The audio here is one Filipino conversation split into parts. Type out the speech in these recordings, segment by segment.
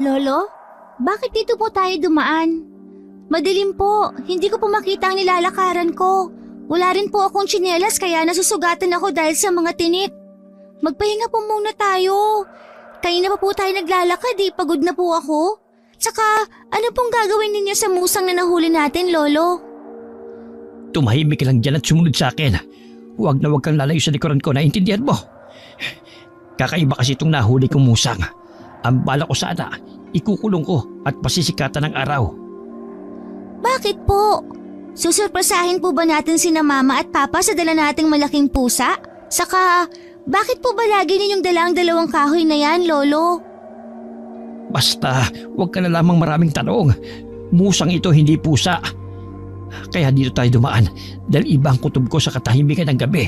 Lolo, bakit dito po tayo dumaan? Madilim po, hindi ko po makita ang nilalakaran ko. Wala rin po akong tsinelas kaya nasusugatan ako dahil sa mga tinik. Magpahinga po muna tayo. Kanina pa po tayo naglalakad pagod na po ako. Tsaka, ano pong gagawin ninyo sa musang na nahuli natin, Lolo? Tumahimik ka lang dyan at sumunod sa akin. Huwag na huwag kang lalayo sa likuran ko, naiintindihan mo? Kakaiba kasi itong nahuli kong musang. Ang bala ko sana, ikukulong ko at pasisikatan ng araw. Bakit po? Susurpresahin po ba natin sina Mama at Papa sa dala nating malaking pusa? Saka, bakit po ba lagi ninyong dala ang dalawang kahoy na yan, Lolo? Basta, huwag ka na lamang maraming tanong. Musang ito, hindi pusa. Kaya dito tayo dumaan dahil ibang kutob ko sa katahimikan ng gabi.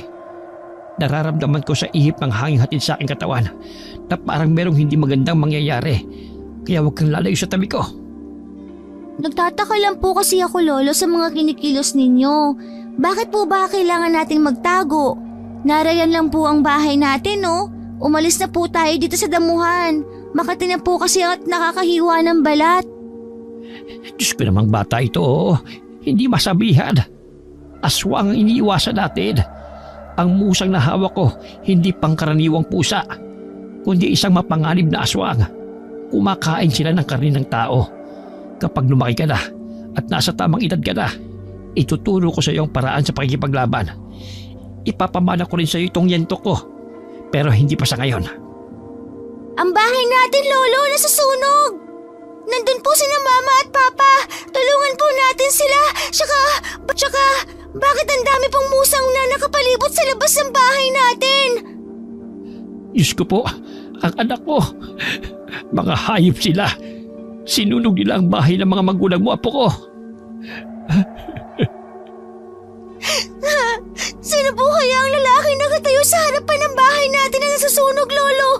Nararamdaman ko sa ihip ng hangin hatid sa aking katawan na parang merong hindi magandang mangyayari. Kaya huwag kang lalayo sa tabi ko. Nagtataka lang po kasi ako, Lolo, sa mga kinikilos ninyo. Bakit po ba kailangan nating magtago? Narayan lang po ang bahay natin, no? Umalis na po tayo dito sa damuhan. Makati na po kasi at nakakahiwa ng balat. Diyos ko namang bata ito, hindi masabihan. Aswang ang iniiwasan natin. Ang musang na hawak ko, hindi pangkaraniwang pusa, kundi isang mapanganib na aswang. Kumakain sila ng karne ng tao. Kapag lumaki ka na at nasa tamang edad ka na, ituturo ko sa iyo ang paraan sa pakikipaglaban. Ipapamana ko rin sa iyo itong yento ko, pero hindi pa sa ngayon. Ang bahay natin, Lolo, nasusunog! Nandun po sina Mama at Papa. Tulungan po natin sila. Tsaka, bakit ang dami pong musang na nakapalibot sa labas ng bahay natin? Diyos ko po, ang anak ko. Mga hayop sila. Sinunog nila ang bahay ng mga magulang mo, apo ko. Sino po kaya ang lalaki na nakatayo sa harapan ng bahay natin na nasusunog, Lolo?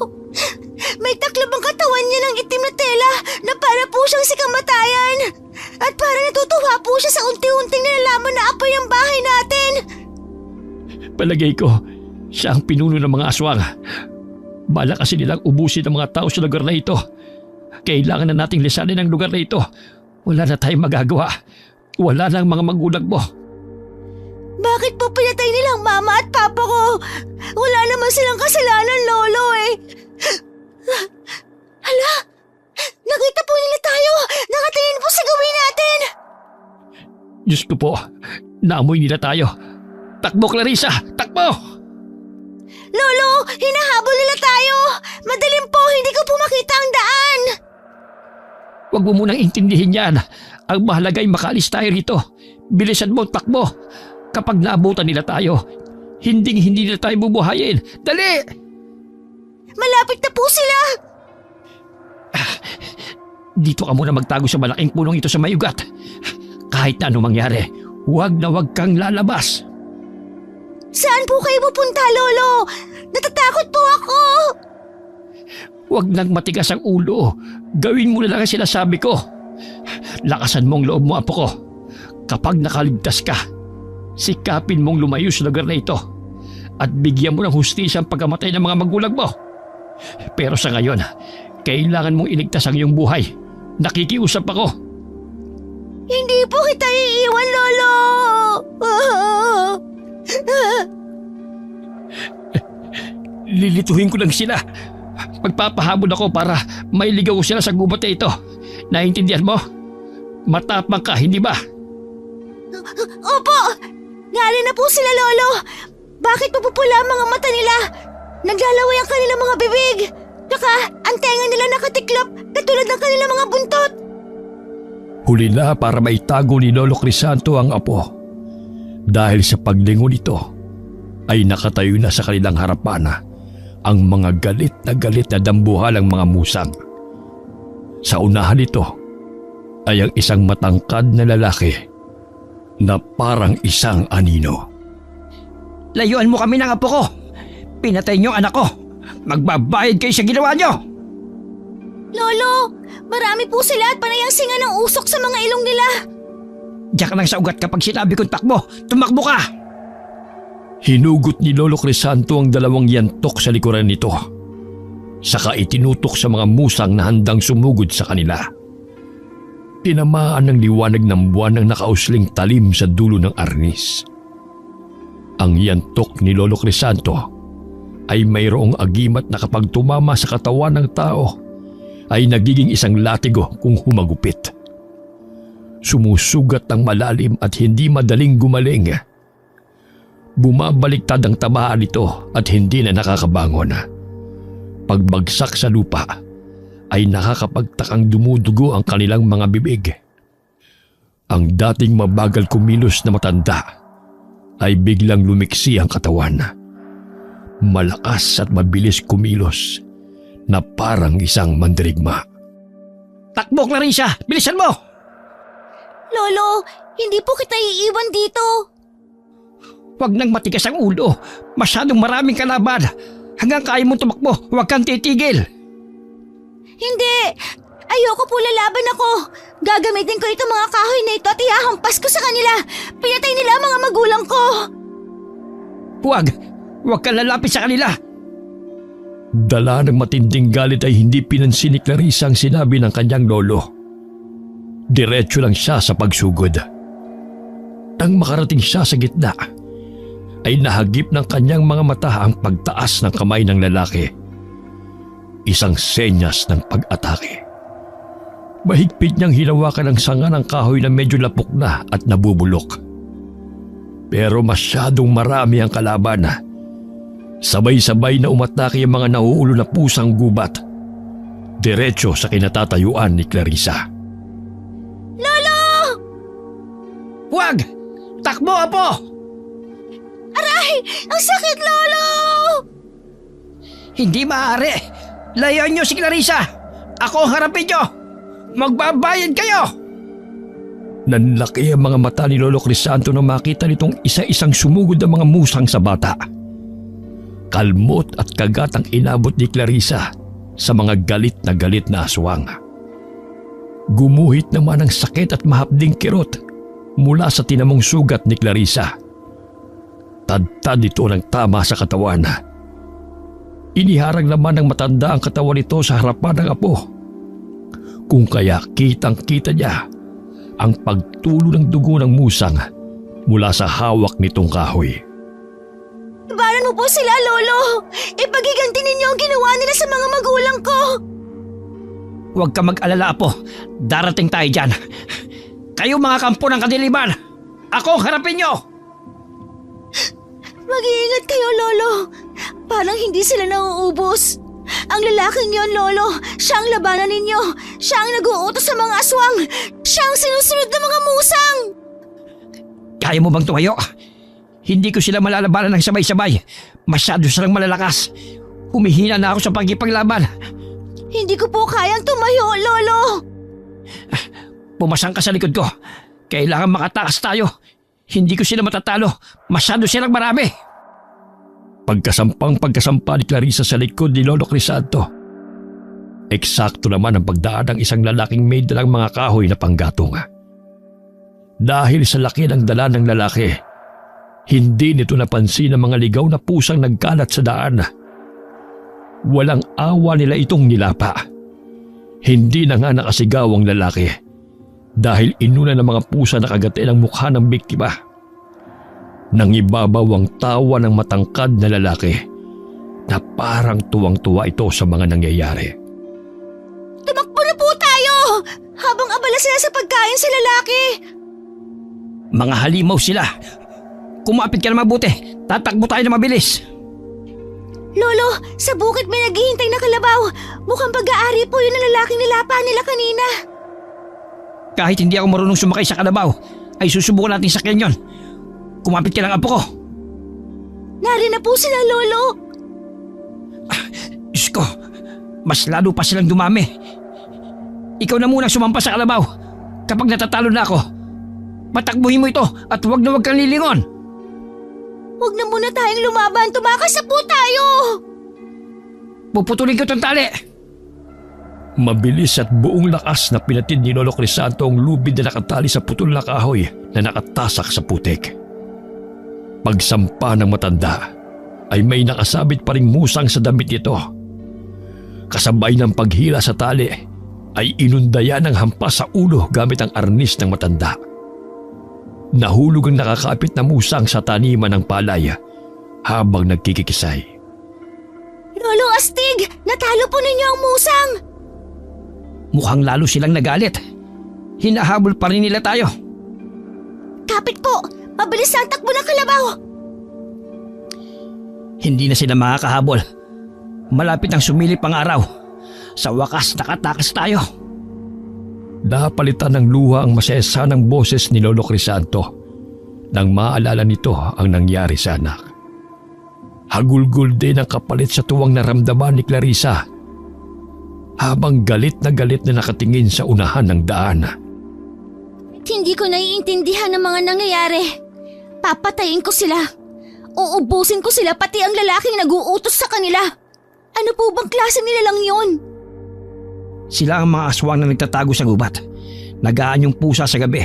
May taklab ang katawan niya ng itim na tela na para po siyang si kamatayan. At para natutuwa po siya sa unti-unting nalalaman na apoy ang bahay natin. Palagay ko, siya ang pinuno ng mga aswang. Bala kasi nilang ubusin ang mga tao sa lugar na ito. Kailangan na nating lisanin ang lugar na ito. Wala na tayong magagawa. Wala na ang mga magulang mo. Bakit po pinatay nilang Mama at Papa ko? Wala naman silang kasalanan, Lolo Hala! Nakita po nila tayo! Nakatingin po sa gawin natin! Diyos ko po, naamoy nila tayo. Takbo, Clarissa! Takbo! Lolo! Hinahabol nila tayo! Madilim po! Hindi ko po makita ang daan! Huwag mo munang intindihin yan. Ang mahalaga ay makaalis tayo rito. Bilisan mo, takbo. Kapag naabutan nila tayo, hindi nila tayo bubuhayin. Dali! Malapit na po sila! Dito ka muna magtago sa malaking punong ito sa mayugat. Kahit na anong mangyari, huwag na huwag kang lalabas. Saan po kayo pupunta, Lolo? Natatakot po ako! Huwag nang matigas ang ulo. Gawin mo na lang ang sinasabi ko. Lakasan mo ang loob mo, apo ko. Kapag nakaligtas ka, sikapin mong lumayo sa lugar na ito at bigyan mo ng hustisya ang pagkamatay ng mga magulang mo. Pero sa ngayon, kailangan mong iligtas ang iyong buhay. Nakikiusap ako. Hindi po kita iiwan, Lolo! Lilituhin ko lang sila. Magpapahabol ako para mailigaw sila sa gubat na ito. Naintindihan mo? Matapang ka, hindi ba? Opo! Ngali na po sila, Lolo! Bakit mapupula ang mga mata nila? Naglalaway ang kanilang mga bibig! Tsaka, ang tenga nila nakatiklop katulad ng kanilang mga buntot! Huli na para maitago ni Lolo Crisanto ang apo. Dahil sa paglingon nito, ay nakatayo na sa kanilang harapan ang mga galit na dambuhalang mga musang. Sa unahan nito ay ang isang matangkad na lalaki na parang isang anino. Layuan mo kami ng apo ko. Pinatay niyo ang anak ko. Magbabayad kayo sa ginawa niyo. Lolo, marami po sila at panay ang singa ng usok sa mga ilong nila. Diyan ka lang sa ugat kapag sinabi kong takbo. Tumakbo ka! Hinugot ni Lolo Crisanto ang dalawang yantok sa likuran nito. saka itinutok sa mga musang na handang sumugod sa kanila. Tinamaan ng liwanag ng buwan ang nakausling talim sa dulo ng arnis. Ang yantok ni Lolo Crisanto ay mayroong agimat na kapag tumama sa katawan ng tao ay nagiging isang latigo kung humagupit. Sumusugat ng malalim at hindi madaling gumaling. Bumabaliktad ang tamaan nito at hindi na nakakabangon. Pagbagsak sa lupa ay nakakapagtakang dumudugo ang kanilang mga bibig. Ang dating mabagal kumilos na matanda ay biglang lumiksi ang katawan. Malakas at mabilis kumilos na parang isang mandirigma. Takbo, Clarissa! Bilisan mo! Lolo, hindi po kita iiwan dito. Huwag nang matigas ang ulo. Masyadong maraming kalaban. Hanggang kaya mong tumakbo, huwag kang titigil. Hindi! Ayoko po, lalaban ako. Gagamitin ko itong mga kahoy na ito at ihahampas ko sa kanila. Pinatay nila ang mga magulang ko. Huwag! Huwag kang lalapit sa kanila. Dala ng matinding galit ay hindi pinansin ni Clarissa ang sinabi ng kanyang lolo. Diretso lang siya sa pagsugod. Nang makarating siya sa gitna, ay nahagip ng kanyang mga mata ang pagtaas ng kamay ng lalaki. Isang senyas ng pag-atake. Mahigpit niyang hinawakan ang sanga ng kahoy na medyo lapok na at nabubulok. Pero masyadong marami ang kalaban. Sabay-sabay na umatake ang mga nauulo na pusang gubat. Diretso sa kinatatayuan ni Clarissa. Lolo! Huwag! Takbo, Apo! Aray! Ang sakit, Lolo! Hindi maaari. Layuan niyo si Clarissa. Ako ang harapin niyo. Magbabayad kayo! Nanlaki ang mga mata ni Lolo Crisanto nang makita nitong isa-isang sumugod ang mga musang sa bata. Kalmot at kagat ang inabot ni Clarissa sa mga galit na aswang. Gumuhit naman ang sakit at mahapding kirot mula sa tinamong sugat ni Clarissa. Tad-tad ito ng tama sa katawan. Iniharang naman ng matanda ang katawan nito sa harapan ng apo. Kung kaya kitang-kita niya ang pagtulo ng dugo ng musang mula sa hawak nitong kahoy. Ibaran mo po sila, Lolo! Ipagiganti ninyo ang ginawa nila sa mga magulang ko! Huwag ka mag-alala, Apo. Darating tayo dyan. Kayo mga kampo ng kadiliman. Ako ang harapin niyo! Mag-iingat kayo, Lolo. Parang hindi sila nauubos. Ang lalaking yon, Lolo, siya ang labanan ninyo. Siya ang nag-uutos sa mga aswang. Siya ang sinusunod ng mga musang. Kaya mo bang tumayo? Hindi ko sila malalabanan ng sabay-sabay. Masyado silang malalakas. Humihina na ako sa pagkipaglaban. Hindi ko po kayang tumayo, Lolo. Pumasang ka sa likod ko. Kailangan makatakas tayo. Hindi ko sila matatalo. Masyado silang marami. Pagkasampa ni Clarissa sa likod ni Lolo Crisanto. Eksakto naman ang pagdaan ng isang lalaking may dalang mga kahoy na panggatong. Dahil sa laki ng dala ng lalaki, hindi nito napansin ang mga ligaw na pusang nagkalat sa daan. Walang awa nila itong nilapa. Hindi na nga nakasigaw ang lalaki dahil inuna ng mga pusa na kagatin ang mukha ng biktima. Nangibabaw ang tawa ng matangkad na lalaki na parang tuwang-tuwa ito sa mga nangyayari. Tumakbo na po tayo! Habang abala sila sa pagkain sa lalaki. Mga halimaw sila. Kumapit ka na mabuti. Tatakbo tayo na mabilis. Lolo, sa bukid may naghihintay na kalabaw. Mukhang pag-aari po yun ang lalaking nilapa nila kanina. Kahit hindi ako marunong sumakay sa kalabaw, ay susubukan natin sakyan yon. Kumapit ka lang, Apo ko. Nari na po sila, Lolo. Diyos ko, mas lalo pa silang dumami. Ikaw na muna sumampa sa kalabaw. Kapag natatalo na ako, patakbuhin mo ito at huwag na huwag kang lilingon. Huwag na muna tayong lumaban. Tumakas na po tayo. Puputulin ko itong tali. Mabilis at buong lakas na pinatid ni Lolo Crisanto ang lubid na nakatali sa putol na kahoy na nakatasak sa putik. Pagsampa ng matanda ay may nakasabit pa ring musang sa damit nito. Kasabay ng paghila sa tali ay inundaya ng hampas sa ulo gamit ang arnis ng matanda. Nahulog ang nakakapit na musang sa taniman ng palay habang nagkikikisay. Lolo Astig! Natalo po ninyo ang musang! Mukhang lalo silang nagalit. Hinahabol pa rin nila tayo. Kapit po! Mabilis ang takbo ng kalabaw! Hindi na sila makakahabol. Malapit ang sumilip ang araw. Sa wakas nakatakas tayo. Napalitan ng luha ang masayasanang boses ni Lolo Crisanto nang maalala nito ang nangyari sa anak. Hagulgol din ang kapalit sa tuwang naramdaman ni Clarissa habang galit na nakatingin sa unahan ng daan. Hindi ko naiintindihan ang mga nangyayari. Papatayin ko sila. Uubusin ko sila pati ang lalaking nag-uutos sa kanila. Ano po bang klase nila lang yun? Sila ang mga aswang na nagtatago sa gubat. Nagaan yung pusa sa gabi.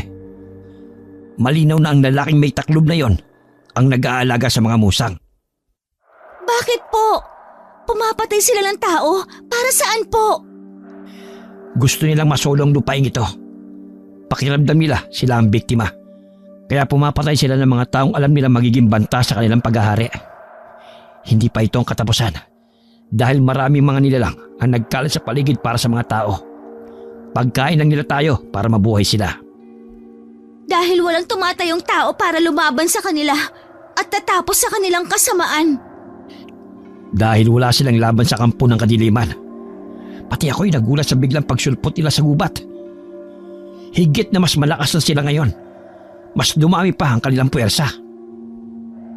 Malinaw na ang lalaking may taklob na yon ang nag-aalaga sa mga musang. Bakit po? Pumapatay sila ng tao? Para saan po? Gusto nilang masolo ang lupain ito. Pakiramdam nila sila ang biktima. Kaya pumapatay sila ng mga taong alam nila magiging banta sa kanilang paghahari. Hindi pa ito ang katapusan. Dahil maraming mga nilalang ang nagkalat sa paligid para sa mga tao. Pagkain lang nila tayo para mabuhay sila. Dahil walang tumatayong tao para lumaban sa kanila at tatapos sa kanilang kasamaan. Dahil wala silang laban sa kampo ng kadiliman. Pati ako'y nagulat sa biglang pagsulpot nila sa gubat. Higit na mas malakas na sila ngayon. Mas dumami pa ang kanilang puwersa.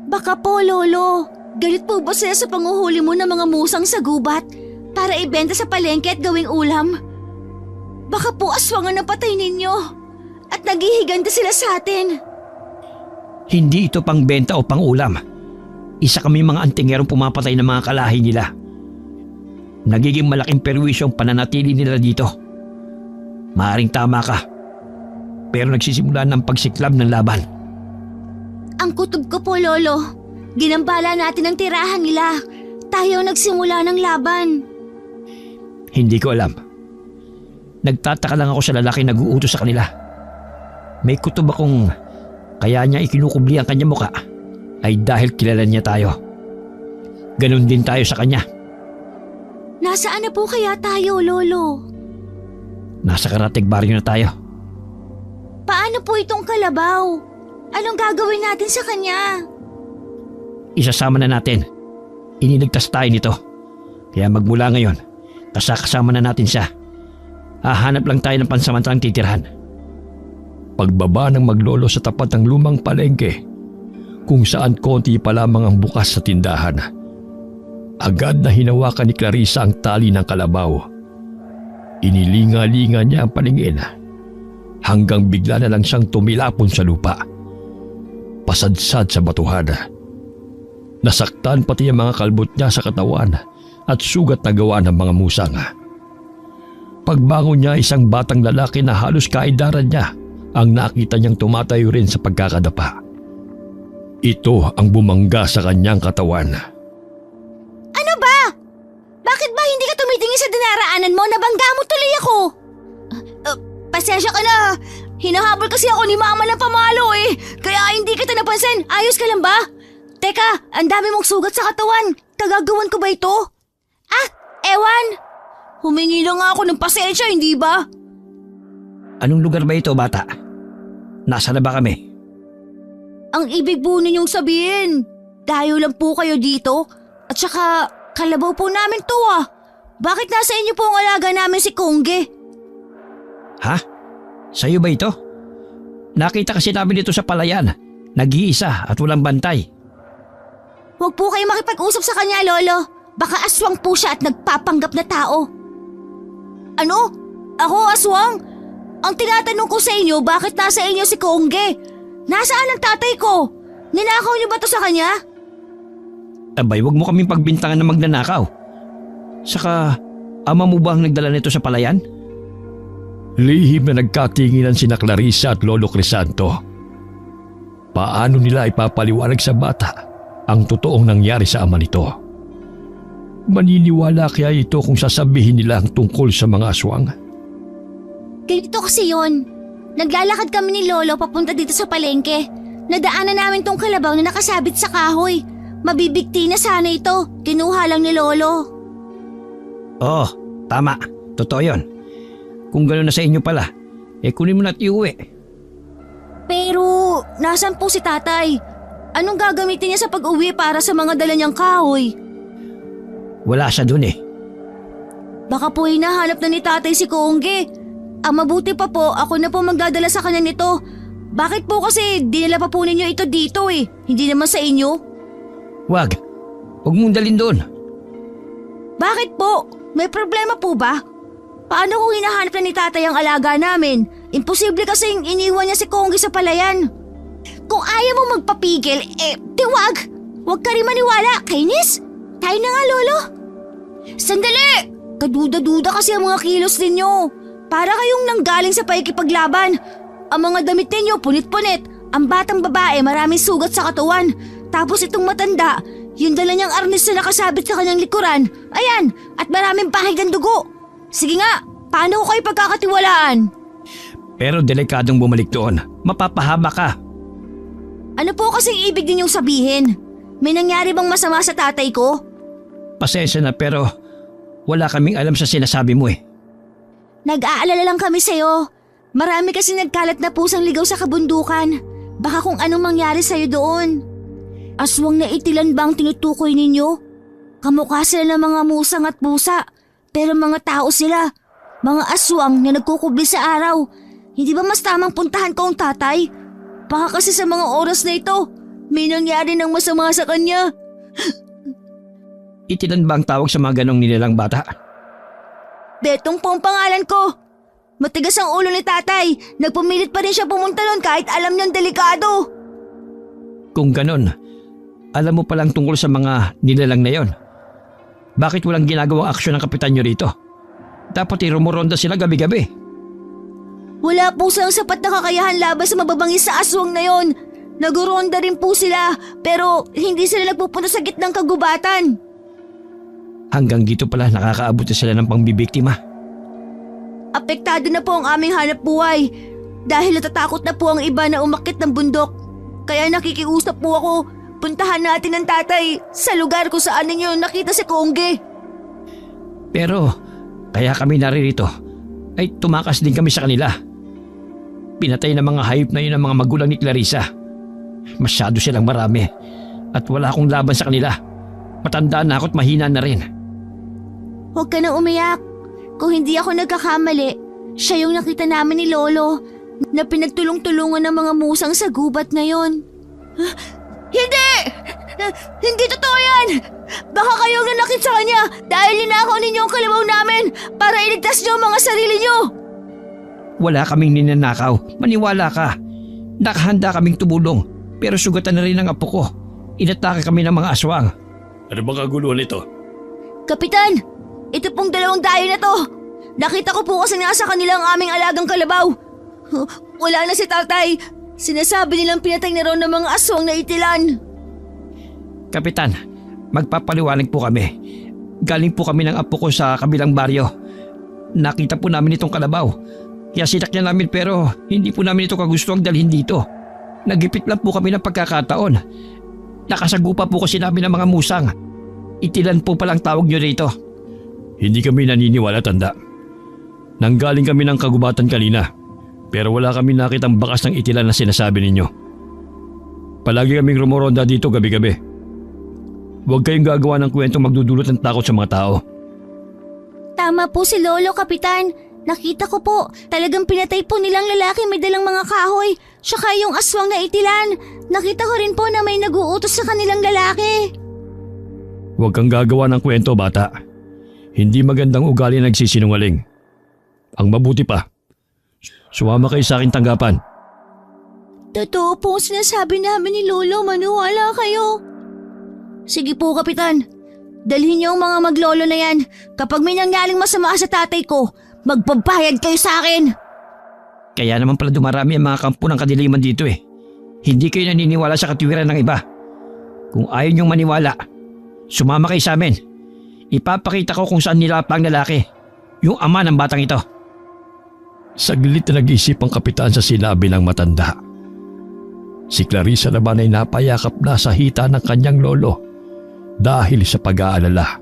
Baka po, Lolo. Galit po ba sila sa panguhuli mo ng mga musang sa gubat para ibenta sa palengke at gawing ulam? Baka po aswangan ang patay ninyo at naghihiganda sila sa atin. Hindi ito pang benta o pang ulam. Isa kami mga antingerong pumapatay ng mga kalahi nila. Nagiging malaking perwisyo ang pananatili nila dito. Maaring tama ka. Pero nagsisimula ng pagsiklab ng laban. Ang kutob ko po, Lolo. Ginambala natin ang tirahan nila. Tayo nagsimula ng laban. Hindi ko alam. Nagtataka lang ako sa lalaki nag-uutos sa kanila. May kutob akong kaya niya ikinukubli ang kanyang muka ay dahil kilala niya tayo. Ganon din tayo sa kanya. Nasaan na po kaya tayo, Lolo? Nasa Karatig Baryo na tayo. Paano po itong kalabaw? Anong gagawin natin sa kanya? Isasama na natin. Iniligtas tayo nito. Kaya magmula ngayon, kasama na natin siya. Hahanap lang tayo ng pansamantalang titirhan. Pagbaba ng maglolo sa tapat ng lumang palengke, kung saan konti pa lamang ang bukas sa tindahan, agad na hinawakan ni Clarissa ang tali ng kalabaw. Inilinga-linga niya ang paningin hanggang bigla na lang siyang tumilapon sa lupa. Pasadsad sa batuhan. Nasaktan pati ang mga kalbot niya sa katawan at sugat na gawa ng mga musang. Pagbangon niya, isang batang lalaki na halos kaedaran niya ang nakita niyang tumatayo rin sa pagkakadapa. Ito ang bumangga sa kanyang katawan. Ano ba? Bakit ba hindi ka tumitingin sa dinaraanan mo? Nabangga mo tuloy ako. Pasensya ka na. Hinahabol kasi ako ni Mama ng pamalo eh. Kaya hindi kita napansin. Ayos ka lang ba? Teka, ang dami mong sugat sa katawan. Kagagawan ko ba ito? Ewan. Humingi lang nga ako ng pasensya, hindi ba? Anong lugar ba ito, bata? Nasaan na ba kami? Ang ibig po ninyong sabihin, dayo lang po kayo dito at saka kalabaw po namin to ah. Bakit nasa inyo po ang alaga namin si Kongge? Ha? Sa'yo ba ito? Nakita kasi namin dito sa palayan. Nag-iisa at walang bantay. Huwag po kayo makipag-usap sa kanya, Lolo. Baka aswang po siya at nagpapanggap na tao. Ano? Ako aswang? Ang tinatanong ko sa inyo, bakit nasa inyo si Kongge? Nasaan ang tatay ko? Ninakaw niyo ba to sa kanya? Abay, wag mo kaming pagbintangan na magnanakaw. Saka, ama mo ba ang nagdala nito sa palayan? Lihim na nagkatinginan sina Clarissa at Lolo Crisanto. Paano nila ipapaliwanag sa bata ang totoong nangyari sa ama nito? Maniniwala kaya ito kung sasabihin nila ang tungkol sa mga aswang? Ganito kasi yon. Naglalakad kami ni Lolo papunta dito sa palengke. Nadaanan namin tong kalabaw na nakasabit sa kahoy. Mabibigti na sana ito. Kinuha lang ni Lolo. Oo, tama. Totoo yun. Kung gano'n na sa inyo pala, kunin mo na at iuwi. Pero, nasan po si tatay? Anong gagamitin niya sa pag-uwi para sa mga dala niyang kahoy? Wala siya dun Baka po hinahanap na ni tatay si Kongge. Ang mabuti pa po, ako na po magdadala sa kanya nito. Bakit po kasi dinala pa po ninyo ito dito Hindi naman sa inyo? Wag mong dalhin doon. Bakit po? May problema po ba? Paano kung hinahanap na ni tatay ang alaga namin? Imposible kasing iniwan niya si Kongge sa palayan. Kung ayaw mo magpapigil, tiwag! Huwag ka rin maniwala, kainis! Tayo na nga, Lolo! Sandali! Kaduda-duda kasi ang mga kilos ninyo. Para kayong nanggaling sa paikipaglaban. Ang mga damit ninyo punit-punit. Ang batang babae maraming sugat sa katawan. Tapos itong matanda, yung dala niyang arnis na nakasabit sa kanyang likuran. Ayan, at maraming pahig ng dugo. Sige nga, paano ko kayo pagkakatiwalaan? Pero delikadong bumalik doon. Mapapahama ka. Ano po kasing ibig ninyong sabihin? May nangyari bang masama sa tatay ko? Pasensya na pero wala kaming alam sa sinasabi mo Nag-aalala lang kami sa'yo. Marami kasi nagkalat na pusang ligaw sa kabundukan. Baka kung anong mangyari sa'yo doon. Aswang na itilan ba ang tinutukoy ninyo? Kamukha sila ng mga musang at pusa. Pero mga tao sila. Mga aswang na nagkukubli sa araw. Hindi ba mas tamang puntahan ko ang tatay? Baka kasi sa mga oras na ito, may nangyari ng masama sa kanya. Itilan ba ang tawag sa mga ganong nilalang bata? Betong po ang pangalan ko. Matigas ang ulo ni tatay. Nagpumilit pa rin siya pumunta nun kahit alam niyang delikado. Kung ganon, alam mo palang tungkol sa mga nilalang na yon. Bakit walang ginagawang aksyon ng kapitan nyo rito? Dapat irumoronda sila gabi-gabi. Wala po silang sapat na kakayahan laban sa mababangis sa aswang na yon. Naguronda rin po sila pero hindi sila nagpupunta sa gitnang kagubatan. Hanggang dito pala nakakaabot na sila ng pangbibiktima. Apektado na po ang aming hanap buhay dahil natatakot na po ang iba na umakyat ng bundok. Kaya nakikiusap po ako, puntahan natin ang tatay sa lugar kung saan ninyo nakita si Kongge. Pero kaya kami naririto ay tumakas din kami sa kanila. Pinatay ng mga hayop na yun ang mga magulang ni Clarissa. Masyado silang marami at wala akong laban sa kanila. Matanda na ako at mahina na rin. Huwag ka na umiyak. Kung hindi ako nagkakamali, siya yung nakita namin ni Lolo na pinagtulong-tulungan ng mga musang sa gubat na yon. Hindi! Hindi totoo yan! Baka kayong nanakit sa kanya dahil ninakaw ninyo ang kalabaw namin para iligtas niyo ang mga sarili niyo! Wala kaming ninanakaw. Maniwala ka. Nakahanda kaming tumulong pero sugatan na rin ang apo ko. Inatake kami ng mga aswang. Ano bang kaguluhan ito? Kapitan! Ito pong dalawang dayo na to! Nakita ko po kasi nasa kanila ang aming alagang kalabaw. Wala na si tatay. Sinasabi nilang pinatay na raw ng mga aswang na itilan. Kapitan, magpapaliwanag po kami. Galing po kami ng apo ko sa kabilang baryo. Nakita po namin itong kalabaw. Kaya sinakyan namin pero hindi po namin ito kagustuhang dalhin dito. Nagipit lang po kami ng pagkakataon. Nakasagupa po kasi namin ng mga musang. Itilan po palang tawag nyo rito. Hindi kami naniniwala, tanda. Nanggaling kami ng kagubatan kanina. Pero wala kami nakitang bakas ng itilan na sinasabi ninyo. Palagi kaming rumoronda dito gabi-gabi. Huwag kayong gagawa ng kwentong magdudulot ng takot sa mga tao. Tama po si Lolo, Kapitan. Nakita ko po, talagang pinatay po nilang lalaki may dalang mga kahoy. Tsaka yung aswang na itilan. Nakita ko rin po na may nag-uutos sa kanilang lalaki. Huwag kang gagawa ng kwento, bata. Hindi magandang ugali na nagsisinungaling. Ang mabuti pa, sumama kayo sa aking tanggapan. Totoo po ang sinasabi namin ni Lolo, maniwala kayo. Sige po, Kapitan. Dalhin niyo ang mga maglolo na yan. Kapag may nangyaring masama sa tatay ko, magbabayad kayo sa akin. Kaya naman pala dumarami ang mga kampo ng kadiliman dito Hindi kayo naniniwala sa katiwiran ng iba. Kung ayaw niyong maniwala, sumama kayo sa amin. Ipapakita ko kung saan nilapa ang lalaki. Yung ama ng batang ito. Saglit na nag-isip ang kapitan sa sinabi ng matanda. Si Clarissa naman ay napayakap na sa hita ng kanyang lolo dahil sa pag-aalala.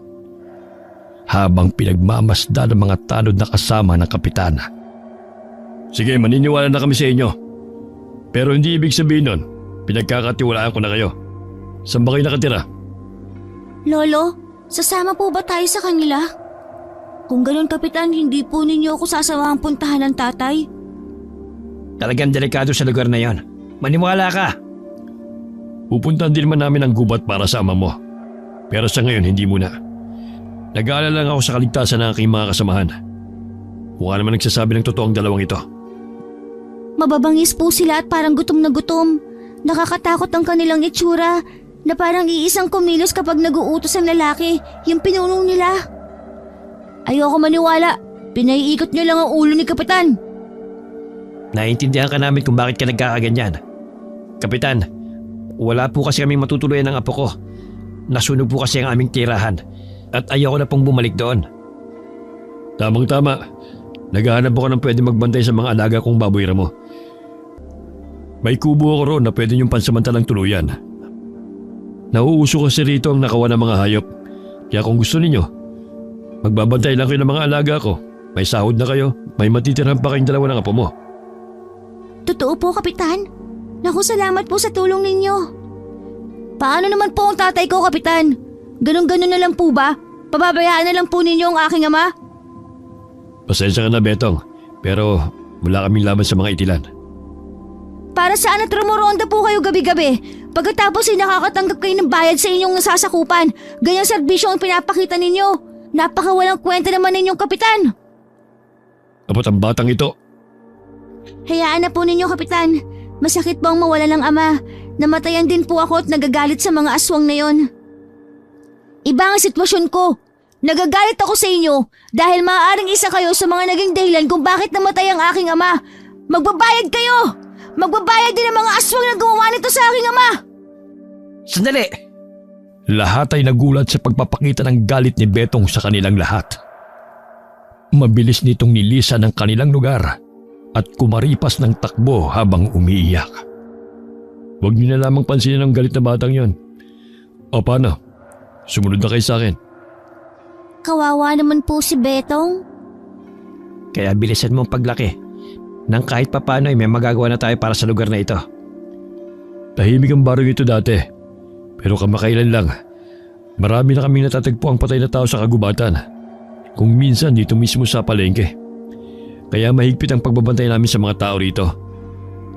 Habang pinagmamasdan ng mga tanod na kasama ng kapitan. Sige, maniniwala na kami sa inyo. Pero hindi ibig sabihin nun, pinagkakatiwalaan ko na kayo. Saan ba kayo nakatira? Lolo, sasama po ba tayo sa kanila? Kung ganun, Kapitan, hindi po ninyo ako sasawang puntahan ng tatay. Talagang delikado sa lugar na yon. Maniwala ka. Pupuntahan din naman namin ang gubat para sa ama mo. Pero sa ngayon, hindi muna. Nag-aalala lang ako sa kaligtasan ng aking mga kasamahan. Mukha naman nagsasabi ng totoo ang dalawang ito. Mababangis po sila at parang gutom na gutom. Nakakatakot ang kanilang itsura na parang iisang kumilos kapag nag-uutos ang lalaki, yung pinunong nila. Ayoko maniwala. Pinaiikot niyo lang ang ulo ni Kapitan. Naiintindihan ka namin kung bakit ka nagkakaganyan. Kapitan, wala po kasi kaming matutuluyan ng apo ko. Nasunog po kasi ang aming tirahan at ayoko na pong bumalik doon. Tamang-tama. Naghahanap ako ng pwede magbantay sa mga alaga kong baboy ramo. May kubo ako roon na pwede niyong pansamantalang tuluyan. Nauuso kasi rito ang nakawan ng mga hayop. Kaya kung gusto ninyo, magbabantay lang kayo ng mga alaga ko. May sahod na kayo, may matitirhan pa kayong dalawa ng apo mo. Totoo po, Kapitan. Naku, salamat po sa tulong ninyo. Paano naman po ang tatay ko, Kapitan? Ganun-ganun na lang po ba? Pababayaan na lang po ninyo ang aking ama? Pasensya ka na, Betong. Pero wala kaming laban sa mga itilan. Para saan at rumoronda po kayo gabi-gabi? Pagkatapos ay nakakatanggap kayo ng bayad sa inyong nasasakupan. Ganyang serbisyo ang pinapakita ninyo. Napakawalang kwenta naman ninyong Kapitan. Abot ang batang ito. Hayaan na po ninyo, Kapitan. Masakit po ang mawala ng ama. Namatayan din po ako at nagagalit sa mga aswang na yon. Iba ang sitwasyon ko. Nagagalit ako sa inyo dahil maaaring isa kayo sa mga naging dahilan kung bakit namatay ang aking ama. Magbabayad kayo! Magbabayad din ang mga aswang na gumawa nito sa aking ama! Sandali! Lahat ay nagulat sa pagpapakita ng galit ni Betong sa kanilang lahat. Mabilis nitong nilisan ang kanilang lugar at kumaripas ng takbo habang umiiyak. Huwag niyo na lamang pansinin ang galit na batang yon. O paano? Sumunod na kayo sa akin. Kawawa naman po si Betong. Kaya bilisan mo ang paglaki. Nang kahit papano ay may magagawa na tayo para sa lugar na ito. Tahimik ang baryo ito dati. Pero kamakailan lang. Marami na kaming natatagpo ang patay na tao sa kagubatan. Kung minsan dito mismo sa palengke. Kaya mahigpit ang pagbabantay namin sa mga tao rito.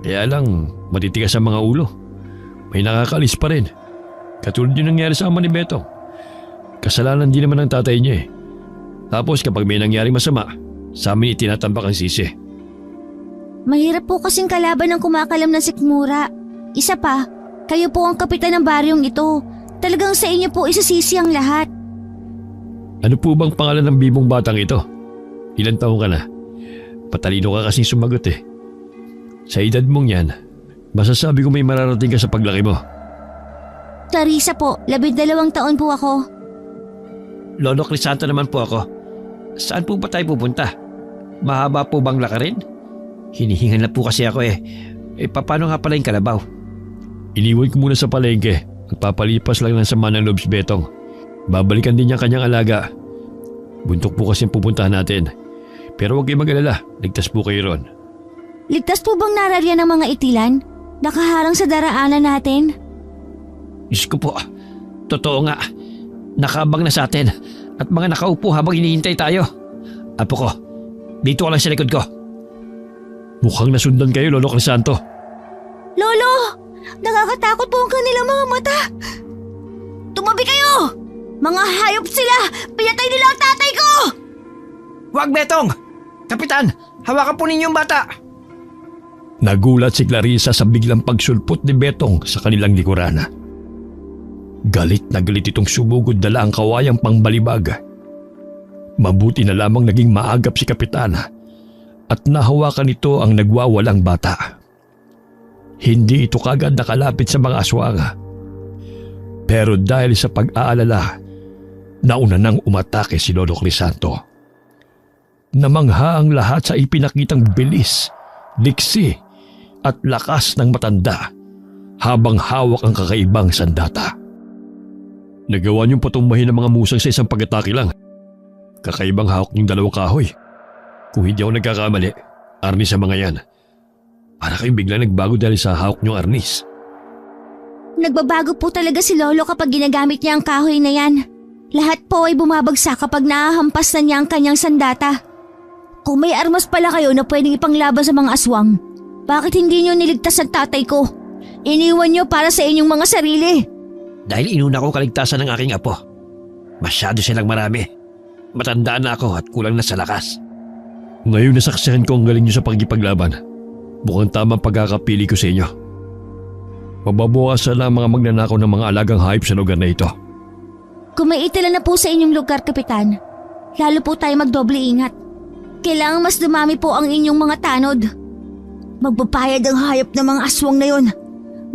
Kaya lang matitigas ang mga ulo. May nakakalis pa rin. Katulad yung nangyari sa ama ni Betong. Kasalanan din naman ng tatay niya eh. Tapos kapag may nangyaring masama, sa amin itinatambak ang sisi. Mahirap po kasing kalaban ng kumakalam na sikmura. Isa pa, kayo po ang kapitan ng baryong ito. Talagang sa inyo po isasisi ang lahat. Ano po bang pangalan ng bibong batang ito? Ilan taong ka na? Patalino ka kasing sumagot eh. Sa edad mong yan, masasabi ko may mararating ka sa paglaki mo. Clarissa po, 12 taon po ako. Lolo Crisanto naman po ako. Saan po ba tayo pupunta? Mahaba po bang lakarin? Hinihingan na po kasi ako eh. Paano nga pala yung kalabaw? Iniwan ko muna sa palengke. Magpapalipas lang ng sama ng loob si Betong. Babalikan din niya kanyang alaga. Buntok po kasi pupuntahan natin. Pero huwag kayo mag-alala. Ligtas po kayo ron. Ligtas po bang nararyan ng mga itilan? Nakaharang sa daraanan natin? Diyos ko po. Totoo nga. Nakabang na sa atin at mga nakaupo habang hinihintay tayo. Apo ko, dito ka lang sa likod ko. Mukhang nasundan kayo, Lolo Crisanto. Lolo! Nakakatakot po ang kanilang mga mata! Tumabi kayo! Mga hayop sila! Pinatay nila ang tatay ko! Huwag, Betong! Kapitan, hawakan po ninyo yung bata! Nagulat si Clarissa sa biglang pagsulpot ni Betong sa kanilang likuran. Galit na galit itong sumugod dala ang kawayang pangbalibag. Mabuti na lamang naging maagap si Kapitan at nahawakan nito ang nagwawalang bata. Hindi ito kagad nakalapit sa mga aswang. Pero dahil sa pag-aalala, nauna nang umatake si Lolo Crisanto. Namangha ang lahat sa ipinakitang bilis, liksi at lakas ng matanda habang hawak ang kakaibang sandata. Nagawa niyong patumbahin ng mga musang sa isang pag-atake lang. Kakaibang hawak niyong dalawang kahoy. Kung hindi ako nagkakamali, arnis sa mga yan. Para kayong bigla nagbago dahil sa hawak niyong arnis. Nagbabago po talaga si Lolo kapag ginagamit niya ang kahoy na yan. Lahat po ay bumabagsak kapag nahahampas na niya ang kanyang sandata. Kung may armas pala kayo na pwedeng ipanglaban sa mga aswang, bakit hindi niyo niligtas ang tatay ko? Iniwan niyo para sa inyong mga sarili. Dahil inuna ko kaligtasan ng aking apo. Masyado silang marami. Matandaan na ako at kulang na sa lakas. Ngayon nasaksihan ko ang galing niyo sa pagkipaglaban. Mukhang tamang pagkakapili ko sa inyo. Mababawasan na ang mga magnanakaw ng mga alagang hayop sa lugar na ito. Kung may itala na po sa inyong lugar, Kapitan, lalo po tayo magdoble ingat. Kailangang mas dumami po ang inyong mga tanod. Magbabayad ang hayop ng mga aswang na yon.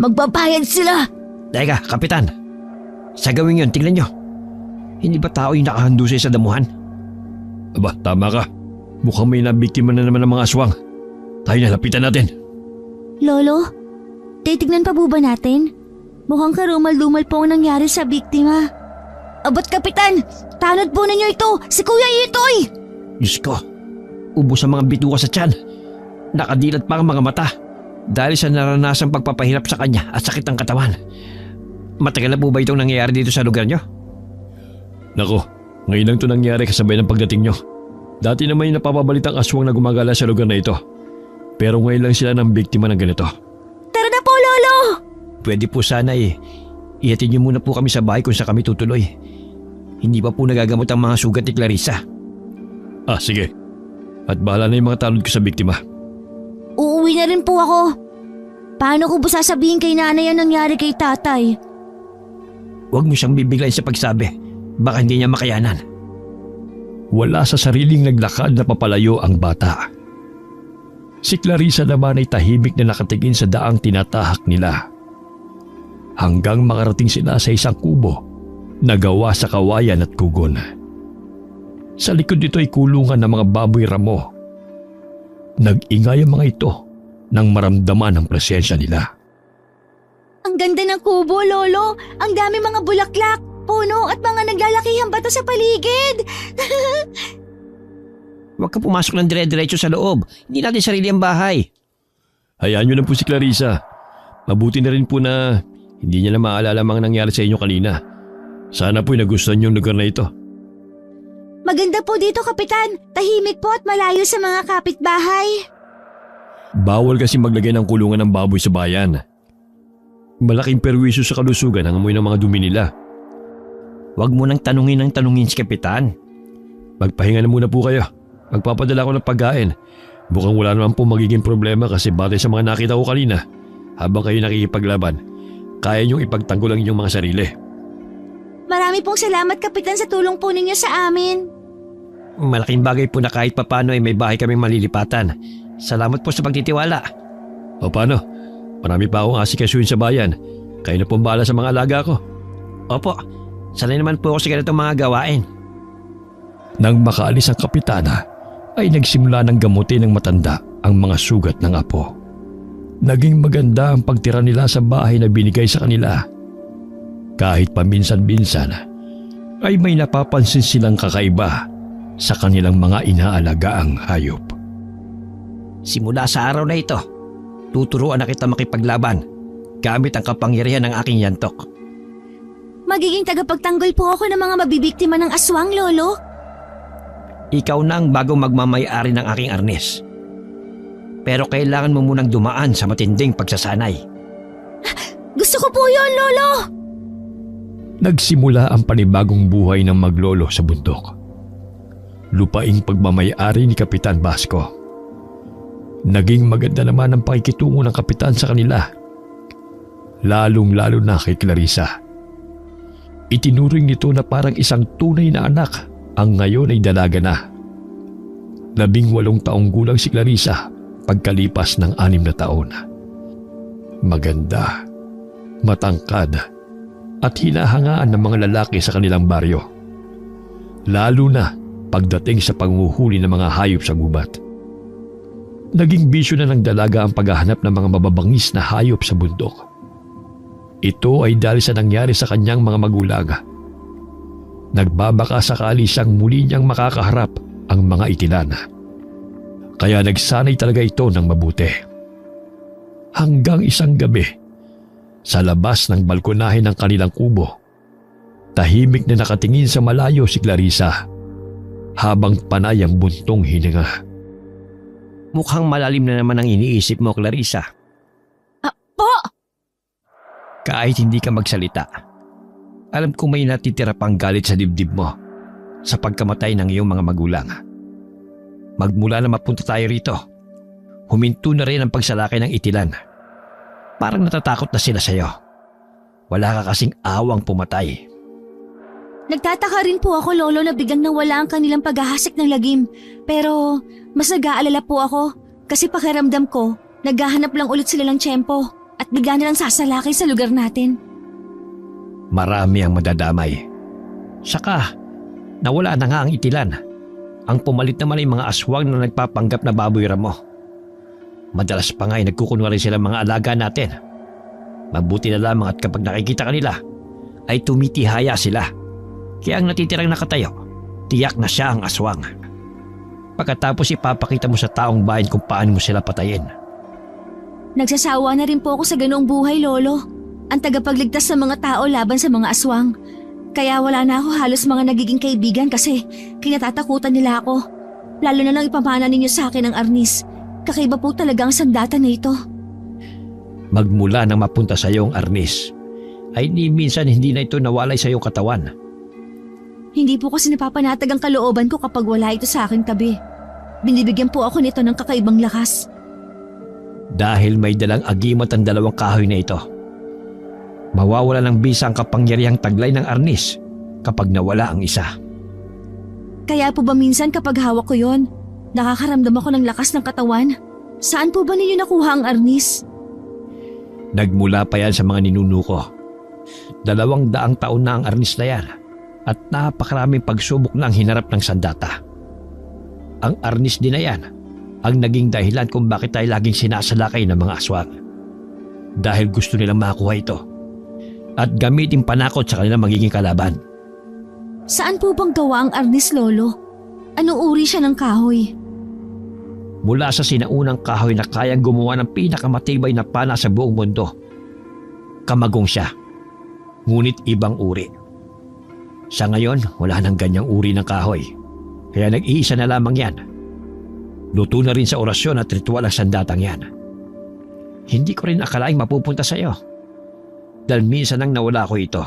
Magbabayad sila! Teka, Kapitan. Sa gawing yun, tingnan nyo. Hindi ba tao yung nakahandusay sa damuhan? Aba, tama ka. Mukhang may nabiktima na naman ng mga aswang. Tayo na, lapitan natin. Lolo, titignan pa po ba natin? Mukhang karumal-dumal po ang nangyari sa biktima. Abot, Kapitan! Tanod po ninyo ito! Si Kuya Itoy! Diyos ko, ubos ang mga bituka sa tiyan. Nakadilat pa ang mga mata dahil sa naranasang pagpapahirap sa kanya at sakit ng katawan. Matagal na po ba itong nangyayari dito sa lugar nyo? Nako, ngayon lang ito nangyari kasabay ng pagdating nyo. Dati naman yung napapabalitang aswang na gumagala sa lugar na ito. Pero ngayon lang sila ng biktima ng ganito. Tara na po, Lolo! Pwede po sana ihatid niyo muna po kami sa bahay kung sa kami tutuloy. Hindi pa po nagagamot ang mga sugat ni Clarissa. Ah, sige. At bahala na yung mga tanod ko sa biktima. Uuwi na rin po ako. Paano ko ba sasabihin kay nanay ang nangyari kay tatay? Huwag mo siyang bibiglayin sa pagsabi. Baka hindi niya makayanan. Wala sa sariling naglakad na papalayo ang bata. Si Clarissa naman ay tahimik na nakatingin sa daang tinatahak nila. Hanggang makarating sila sa isang kubo na gawa sa kawayan at kugon. Sa likod nito ay kulungan ng mga baboy ramo. Nag-ingay ang mga ito nang maramdaman ang presensya nila. Ang ganda ng kubo, Lolo. Ang dami mga bulaklak, puno at mga naglalakihang bata sa paligid. Huwag ka pumasok ng dire-diretso sa loob. Hindi natin sarili ang bahay. Hayaan nyo lang po si Clarissa. Mabuti na rin po na hindi niya na maalala mga nangyari sa inyo kanina. Sana po'y nagustuhan yung lugar na ito. Maganda po dito, Kapitan. Tahimik po at malayo sa mga kapitbahay. Bawal kasi maglagay ng kulungan ng baboy sa bayan. Malaking perwisyo sa kalusugan ang amoy ng mga dumi nila. Huwag mo nang tanungin si Kapitan. Magpahinga na muna po kayo. Magpapadala ko ng pagkain. Mukhang wala naman po magiging problema kasi batay sa mga nakita ko kanina, habang kayo nakikipaglaban, kaya niyong ipagtanggol ang inyong mga sarili. Marami pong salamat, Kapitan, sa tulong po ninyo sa amin. Malaking bagay po na kahit papano ay may bahay kaming malilipatan. Salamat po sa pagtitiwala. O paano? Marami pa akong asikasuhin sa bayan. Kayo na pong bahala sa mga alaga ko. Opo, sanay naman po ako sa ganitong mga gawain. Nang makaalis ang kapitana, ay nagsimula ng gamutin ng matanda ang mga sugat ng apo. Naging maganda ang pagtira nila sa bahay na binigay sa kanila. Kahit paminsan-minsan, ay may napapansin silang kakaiba sa kanilang mga inaalagaang hayop. Simula sa araw na ito, tuturuan na kita makipaglaban gamit ang kapangyarihan ng aking yantok. Magiging tagapagtanggol po ako ng mga mabibiktima ng aswang, Lolo. Ikaw na ang bagong magmamay-ari ng aking arnis. Pero kailangan mo munang dumaan sa matinding pagsasanay. Gusto ko po yun, Lolo! Nagsimula ang panibagong buhay ng maglolo sa bundok. Lupaing pagmamay-ari ni Kapitan Basco. Naging maganda naman ang pakikitungo ng kapitan sa kanila. Lalong-lalo na kay Clarissa. Itinuring nito na parang isang tunay na anak ang ngayon ay dalaga na. 18 taong gulang si Clarissa pagkalipas ng 6 na taon. Maganda, matangkad at hinahangaan ng mga lalaki sa kanilang baryo. lalo na pagdating sa panghuhuli ng mga hayop sa gubat. Naging bisyo na ng dalaga ang paghahanap ng mga mababangis na hayop sa bundok. Ito ay dahil sa nangyari sa kanyang mga magulang. Nagbabaka sakali siyang muli niyang makakaharap ang mga itilan. Kaya nagsanay talaga ito ng mabuti. Hanggang isang gabi, sa labas ng balkonahe ng kanilang kubo, tahimik na nakatingin sa malayo si Clarissa habang panay ang buntong hininga. Mukhang malalim na naman ang iniisip mo, Clarissa. Po! Kahit hindi ka magsalita, alam ko may natitira pang galit sa dibdib mo sa pagkamatay ng iyong mga magulang. Magmula na mapunta tayo rito, huminto na rin ang pagsalakay ng itilan. Parang natatakot na sila sa'yo. Wala ka kasing awang pumatay. Nagtataka rin po ako, Lolo, na biglang nawala ang kanilang paghahasik ng lagim. Pero mas nag-aalala po ako kasi pakiramdam ko, naghahanap lang ulit sila ng tiyempo at bigla nilang sasalakay sa lugar natin. Marami ang madadamay. Saka, nawala na nga ang itilan. Ang pumalit naman ay mga aswang na nagpapanggap na baboy ramo. Madalas pa nga ay nagkukunwari sila mga alaga natin. Mabuti na lamang at kapag nakikita kanila, ay tumitihaya sila. Kaya ang natitirang nakatayo, tiyak na siya ang aswang. Pagkatapos ipapakita mo sa taong bayan kung paano mo sila patayin. Nagsasawa na rin po ako sa ganoong buhay, Lolo. Ang tagapagligtas sa mga tao laban sa mga aswang. Kaya wala na ako halos mga nagiging kaibigan kasi kinatatakutan nila ako. Lalo na lang ipamana ninyo sa akin ang arnis. Kakaiba po talaga ang sandata na ito. Magmula nang mapunta sa iyong arnis, ay ni minsan hindi na ito nawalay sa iyong katawan. Hindi po kasi napapanatag ang kalooban ko kapag wala ito sa aking tabi. Binibigyan po ako nito ng kakaibang lakas. Dahil may dalang agimat ang dalawang kahoy na ito. Mawawala ng bisa ang kapangyarihang taglay ng arnis kapag nawala ang isa. Kaya po ba minsan kapag hawak ko yon, nakakaramdam ako ng lakas ng katawan? Saan po ba ninyo nakuha ang arnis? Nagmula pa yan sa mga ninuno ko. 200 taon na ang arnis na yan at napakaraming pagsubok na ang hinarap ng sandata. Ang arnis din na yan ang naging dahilan kung bakit tayo laging sinasalakay ng mga aswang. Dahil gusto nilang makuha ito at gamitin panakot sa kanilang magiging kalaban. Saan po bang gawa ang arnis, Lolo? Anong uri siya ng kahoy? Mula sa sinaunang kahoy na kayang gumawa ng pinakamatibay na pana sa buong mundo. Kamagong siya, ngunit ibang uri. Sa ngayon, wala nang ganyang uri ng kahoy. Kaya nag-iisa na lamang yan. Luto na rin sa orasyon at ritual ang sandatang yan. Hindi ko rin akalaing mapupunta sa iyo. Dahil minsan nang nawala ko ito.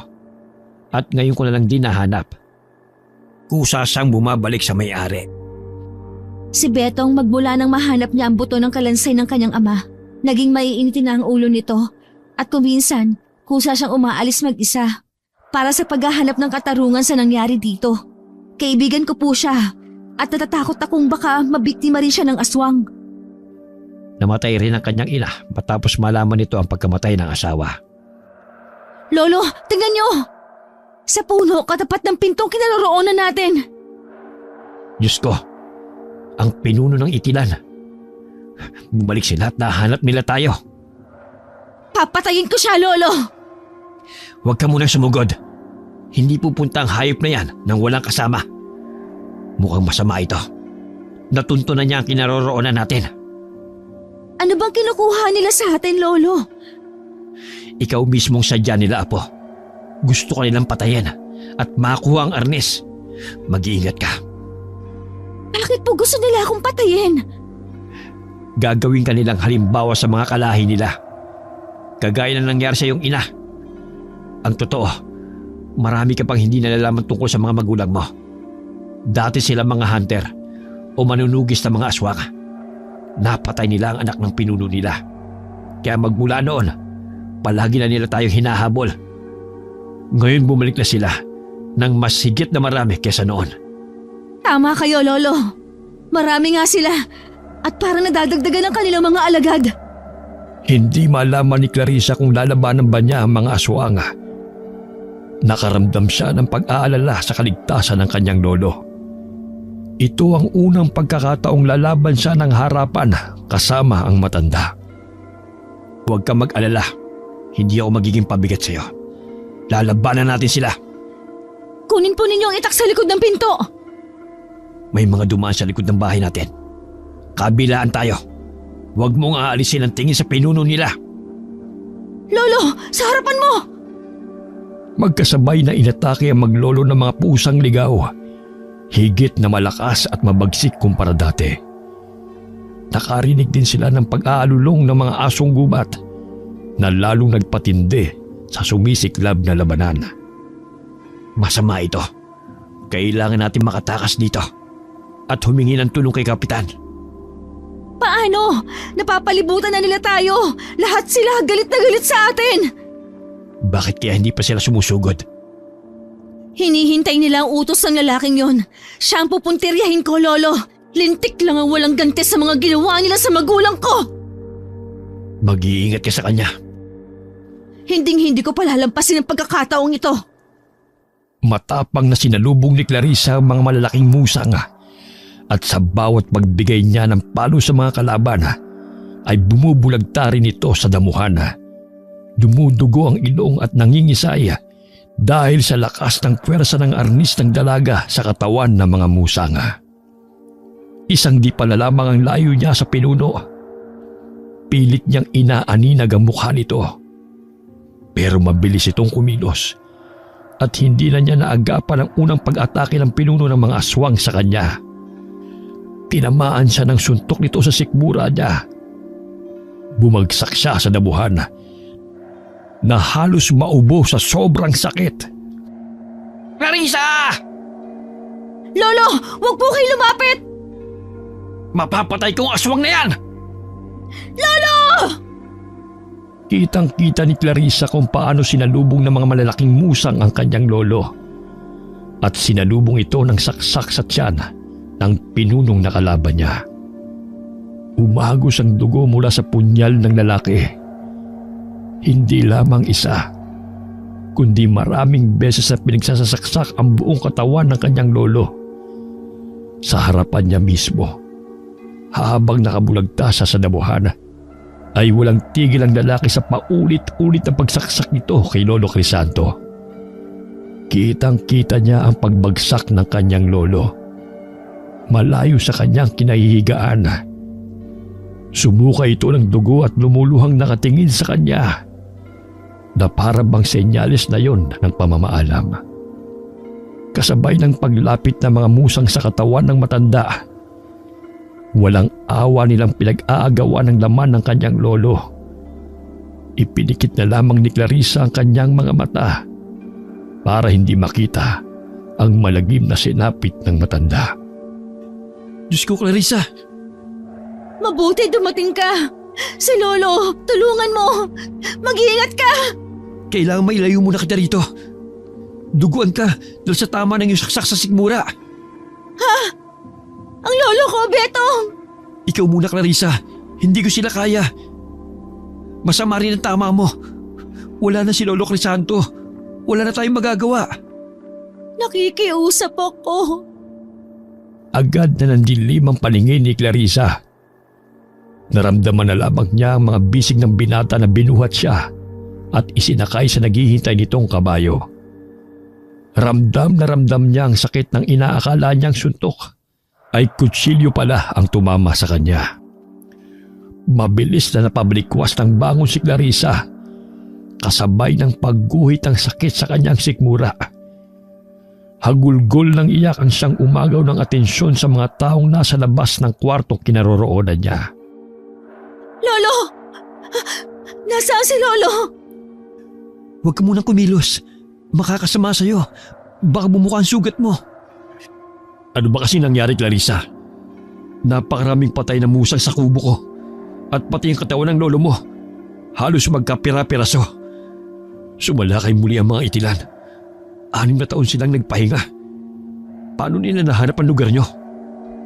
At ngayon ko na lang din nahanap. Kusa siyang bumabalik sa may-ari. Si Betong magmula nang mahanap niya ang buto ng kalansay ng kanyang ama. Naging maiinitin na ang ulo nito. At kuminsan, kusa siyang umaalis mag-isa. Para sa paghahanap ng katarungan sa nangyari dito. Kaibigan ko po siya at natatakot akong baka mabiktima rin siya ng aswang. Namatay rin ang kanyang ina matapos malaman nito ang pagkamatay ng asawa. Lolo, tingnan niyo! Sa puno katapat ng pintong kinaroroonan natin. Diyos ko, ang pinuno ng itilan. Bumalik sila at nahanap nila tayo. Papatayin ko siya, Lolo! Huwag ka munang sumugod. Hindi pupunta ang hayop na yan nang walang kasama. Mukhang masama ito. Natunto na niya ang kinaroroonan natin. Ano bang kinukuha nila sa atin, Lolo? Ikaw mismong sadya nila, Apo. Gusto ka nilang patayin at makuha ang arnis. Mag-iingat ka. Bakit po gusto nila akong patayin? Gagawin ka nilang halimbawa sa mga kalahi nila. Kagaya na nangyari sa iyong ina. Ang totoo, marami ka pang hindi nalalaman tungkol sa mga magulang mo. Dati sila mga hunter o manunugis ng mga aswang. Napatay nila ang anak ng pinuno nila. Kaya magmula noon, palagi na nila tayong hinahabol. Ngayon bumalik na sila ng mas higit na marami kesa noon. Tama kayo, Lolo. Marami nga sila at parang nadadagdagan ang kanilang mga alagad. Hindi malaman ni Clarissa kung lalabanan ba niya ang mga aswang. Nakaramdam siya ng pag-aalala sa kaligtasan ng kanyang lolo. Ito ang unang pagkakataong lalaban siya ng harapan kasama ang matanda. Huwag kang mag-alala. Hindi ako magiging pabigat sa'yo. Lalabanan natin sila. Kunin po ninyo ang itak sa likod ng pinto. May mga dumaan sa likod ng bahay natin. Kabilaan tayo. Huwag mong aalisin ang tingin sa pinuno nila. Lolo, sa harapan mo! Magkasabay na inatake ang maglolo ng mga pusang ligaw. Higit na malakas at mabagsik kumpara dati. Nakarinig din sila ng pag-aalulong ng mga asong gubat na lalong nagpatindi sa sumisiklab na labanan. Masama ito. Kailangan natin makatakas dito at humingi ng tulong kay Kapitan. Paano? Napapalibutan na nila tayo. Lahat sila galit na galit sa atin. Bakit kaya hindi pa sila sumusugod? Hinihintay nila ang utos ng lalaking yon. Siya ang pupuntiryahin ko, Lolo. Lintik lang ang walang ganti sa mga ginawa nila sa magulang ko. Mag-iingat ka sa kanya. Hinding-hindi ko palalampasin ang pagkakataong ito. Matapang na sinalubong ni Clarissa ang mga malalaking musang at sa bawat pagbigay niya ng palo sa mga kalaban ay bumubulagta rin ito sa damuhan. Dumudugo ang ilong at nangingisay dahil sa lakas ng pwersa ng arnis ng dalaga sa katawan ng mga musang. Isang di pala lamang ang layo niya sa pinuno. Pilit niyang inaaninag ang mukha nito. Pero mabilis itong kumilos at hindi na niya naagapan ang unang pag-atake ng pinuno ng mga aswang sa kanya. Tinamaan siya ng suntok nito sa sikmura niya. Bumagsak siya sa damuhan na halos maubo sa sobrang sakit. Clarissa! Lolo, wag po kayo lumapit! Mapapatay kong aswang na yan! Lolo! Kitang-kita ni Clarissa kung paano sinalubong ng mga malalaking musang ang kanyang lolo. At sinalubong ito ng saksak sa tiyan ng pinunong nakalaban niya. Umagos ang dugo mula sa punyal ng lalaki. Hindi lamang isa, kundi maraming beses na pinagsasaksak ang buong katawan ng kanyang lolo. Sa harapan niya mismo, habang nakabulagta siya sa damuhan, ay walang tigil ang lalaki sa paulit-ulit na pagsaksak nito kay Lolo Crisanto. Kitang-kita niya ang pagbagsak ng kanyang lolo. Malayo sa kanyang kinahihigaan. Sumuka ito ng dugo at lumuluhang nakatingin sa kanya na para bang senyales na yon ng pamamaalam. Kasabay ng paglapit ng mga musang sa katawan ng matanda, walang awa nilang pinag-aagawan ng laman ng kanyang lolo. Ipinikit na lamang ni Clarissa ang kanyang mga mata para hindi makita ang malagim na sinapit ng matanda. Diyos ko, Clarissa! Mabuti dumating ka. Si Lolo, tulungan mo. Mag-iingat ka. Kailangan mailayo muna kita rito. Duguan ka dahil sa tama ng iyong saksak sa sikmura. Ha? Ang lolo ko, Betong! Ikaw muna, Clarissa. Hindi ko sila kaya. Masama rin ang tama mo. Wala na si Lolo Crisanto. Wala na tayong magagawa. Nakikiusap ako. Agad na nandilim ang paningin ni Clarissa. Naramdaman na lamang niya ang mga bisig ng binata na binuhat siya at isinakay sa naghihintay nitong kabayo. Ramdam na ramdam niya ang sakit ng inaakala niyang suntok ay kutsilyo pala ang tumama sa kanya. Mabilis na napabalikwas ng bangon si Clarissa, kasabay ng pagguhit ng sakit sa kanyang sikmura. Hagulgol ng iyak ang siyang umagaw ng atensyon sa mga taong nasa labas ng kwartong kinaroroonan niya. Lolo! Nasaan si Lolo? Huwag ka munang kumilos. Makakasama sa'yo. Baka bumuka ang sugat mo. Ano ba kasi nangyari, Clarissa? Napakaraming patay na musang sa kubo ko at pati ang katawan ng lolo mo. Halos magkapira-piraso. Sumalakay muli ang mga itilan. 6 na taon silang nagpahinga. Paano nila nahanap ang lugar nyo?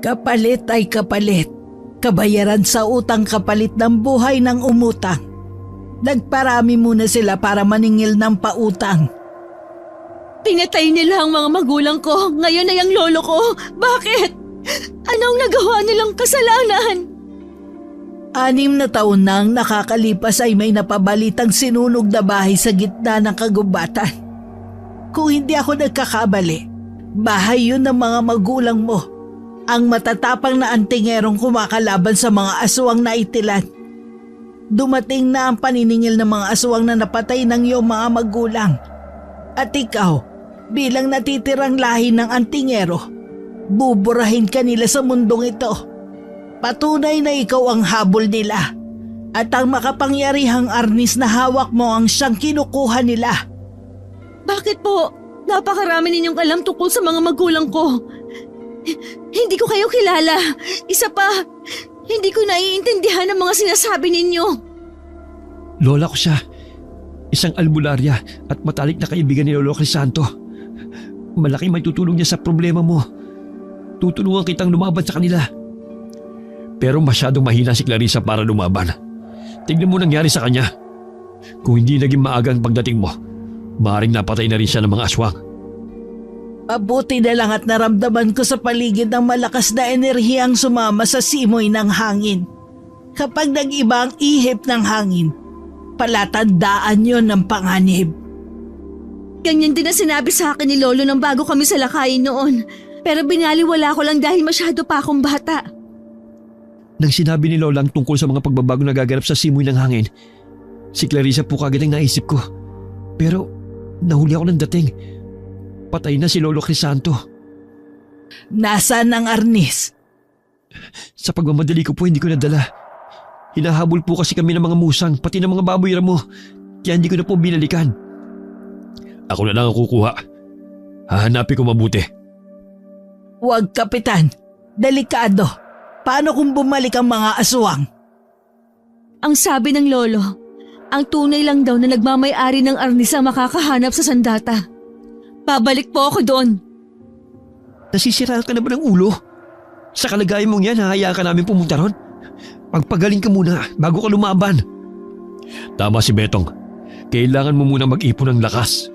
Kapalit ay kapalit. Kabayaran sa utang kapalit ng buhay ng umutang. Nagparami muna sila para maningil ng pautang. Pinatay nila ang mga magulang ko. Ngayon ay ang lolo ko. Bakit? Anong nagawa nilang kasalanan? 6 na taon nang nakakalipas ay may napabalitang sinunog na bahay sa gitna ng kagubatan. Kung hindi ako nagkakabali, bahay yun ng mga magulang mo. Ang matatapang na antingerong kumakalaban sa mga aswang na itilan. Dumating na ang paniningil ng mga aswang na napatay ng iyong mga magulang. At ikaw, bilang natitirang lahi ng antingero, buburahin ka nila sa mundong ito. Patunay na ikaw ang habol nila at ang makapangyarihang arnis na hawak mo ang siyang kinukuha nila. Bakit po? Napakarami ninyong alam tungkol sa mga magulang ko. Hindi ko kayo kilala. Isa pa, hindi ko naiintindihan ang mga sinasabi ninyo. Lola ko siya. Isang albularya at matalik na kaibigan ni Lolo Crisanto. Malaking may tutulong niya sa problema mo. Tutulungan kitang lumaban sa kanila. Pero masyadong mahina si Clarissa para lumaban. Tignan mo nangyari sa kanya. Kung hindi naging maaga ang pagdating mo, maaaring napatay na rin siya ng mga aswang. Mabuti na lang at naramdaman ko sa paligid ng malakas na enerhiyang sumama sa simoy ng hangin. Kapag nag-iba ang ihip ng hangin, palatandaan yon ng panganib. Ganyan din ang sinabi sa akin ni Lolo nang bago kami salakayin noon. Pero binaliwala ko lang dahil masyado pa akong bata. Nang sinabi ni Lola ang tungkol sa mga pagbabago na gaganap sa simoy ng hangin, si Clarissa po kagad ang naisip ko. Pero nahuli ako ng dating. Patay na si Lolo Crisanto. Nasaan ang arnis? Sa pagmamadali ko po hindi ko nadala. Hinahabol po kasi kami ng mga musang pati ng mga baboy ramo. Kaya hindi ko na po binalikan. Ako na lang ang kukuha. Hahanapin ko mabuti. Huwag, Kapitan. Delikado. Paano kung bumalik ang mga aswang? Ang sabi ng Lolo, ang tunay lang daw na nagmamay-ari ng arnis ang makakahanap sa sandata. Babalik po ako doon. Nasisira ka na ba ng ulo? Sa kalagayan mong yan, hahayaan ka namin pumunta ron? Magpagaling ka muna bago ka lumaban. Tama si Betong. Kailangan mo muna mag-ipon ng lakas.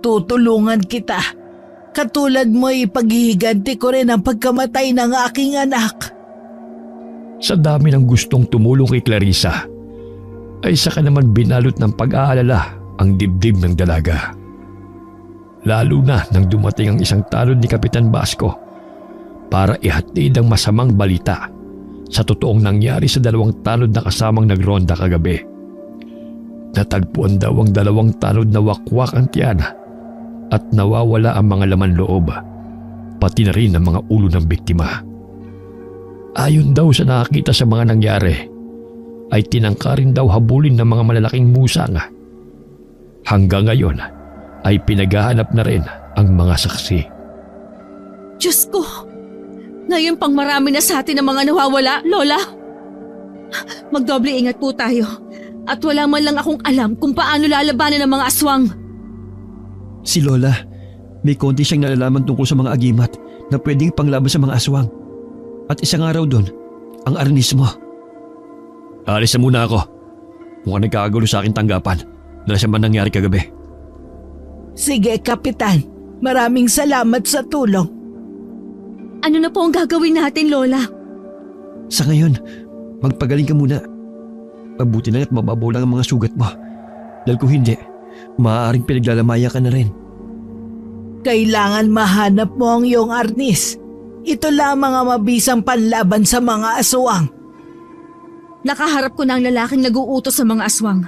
Tutulungan kita. Katulad mo ipaghihiganti ko rin ang pagkamatay ng aking anak. Sa dami ng gustong tumulong kay Clarissa, ay saka naman binalot ng pag-aalala ang dibdib ng dalaga. Lalo na nang dumating ang isang tanod ni Kapitan Basco para ihatid ang masamang balita sa totoong nangyari sa 2 tanod na kasamang nagronda kagabi. Natagpuan daw ang 2 tanod na wakwak ang tiyan at nawawala ang mga laman loob, pati na rin ang mga ulo ng biktima. Ayon daw sa nakakita sa mga nangyari, ay tinangka rin daw habulin ng mga malalaking musang. Hanggang ngayon ay pinaghahanap na rin ang mga saksi. Diyos ko! Ngayon pang marami na sa atin ang mga nawawala, Lola. Magdoble ingat po tayo. At wala man lang akong alam kung paano lalabanan ng mga aswang. Si Lola, may konti siyang nalalaman tungkol sa mga agimat na pwedeng panglaban sa mga aswang. At isang araw doon, ang arnis mo. Alis na muna ako. Mukhang nagkakagulo sa aking tanggapan dahil sa man nangyari kagabi. Sige, Kapitan. Maraming salamat sa tulong. Ano na po ang gagawin natin, Lola? Sa ngayon, magpagaling ka muna. Mabuti lang at mababaw lang ang mga sugat mo. Dahil kung hindi, maaaring pinaglalamaya ka na rin. Kailangan mahanap mo ang iyong arnis. Ito lamang ang mabisang panlaban sa mga aswang. Nakaharap ko na ang lalaking nag-uutos sa mga aswang.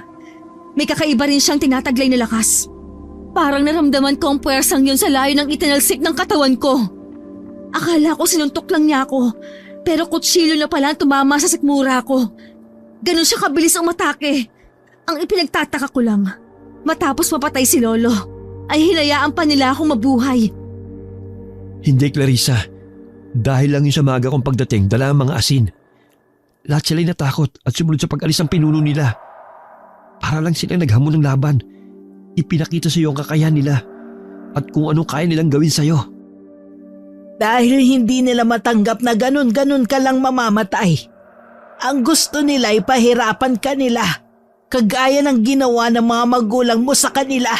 May kakaiba rin siyang tinataglay na lakas. Parang naramdaman ko ang puwersang yun sa layo ng itinalsik ng katawan ko. Akala ko sinuntok lang niya ako, pero kutsilyo na pala ang tumama sa sikmura ko. Ganon siya kabilis umatake. Ang ipinagtataka ko lang, matapos mapatay si Lolo, ay hinayaan pa nila akong mabuhay. Hindi, Clarissa. Dahil lang yung sa maaga kong pagdating, dala ang mga asin. Lahat sila'y natakot at sumunod sa pag-alis ng pinuno nila. Para lang silang naghamon ng laban. Ipinakita sa iyo ang kakayahan nila at kung ano kaya nilang gawin sa iyo. Dahil hindi nila matanggap na ganun-ganun ka lang mamamatay. Ang gusto nila ay pahirapan ka nila, kagaya ng ginawa ng mga magulang mo sa kanila.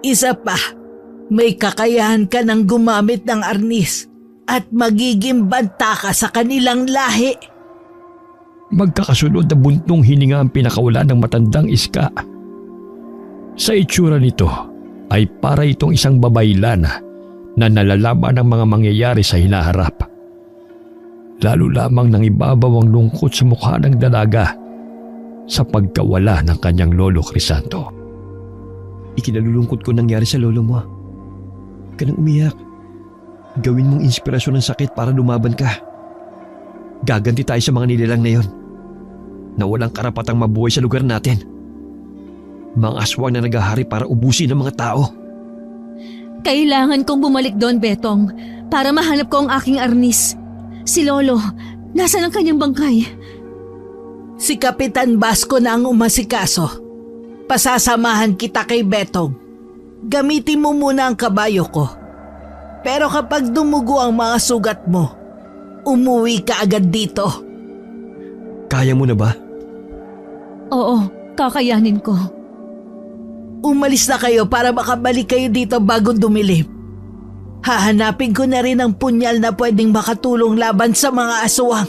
Isa pa, may kakayahan ka ng gumamit ng arnis at magiging banta ka sa kanilang lahi. Magkakasunod na buntong hininga ang pinakawala ng matandang iska. Sa itsura nito ay para itong isang babaylan na nalalaman ng mga mangyayari sa hinaharap. Lalo lamang nang ibabaw ang lungkot sa mukha ng dalaga sa pagkawala ng kanyang lolo Crisanto. Ikinalulungkot ko nangyari sa lolo mo. Huwag ka nang umiyak. Gawin mong inspirasyon ng sakit para lumaban ka. Gaganti tayo sa mga nilalang na yon na walang karapatang mabuhay sa lugar natin. Mga aswang na naghahari para ubusin ng mga tao. Kailangan kong bumalik doon, Betong, para mahanap ko ang aking arnis. Si Lolo, nasaan ang kanyang bangkay? Si Kapitan Basco na ang umasikaso. Pasasamahan kita kay Betong. Gamitin mo muna ang kabayo ko. Pero kapag dumugo ang mga sugat mo, umuwi ka agad dito. Kaya mo na ba? Oo, kakayanin ko. Umalis na kayo para makabalik kayo dito bago dumilim. Hahanapin ko na rin ang punyal na pwedeng makatulong laban sa mga aswang.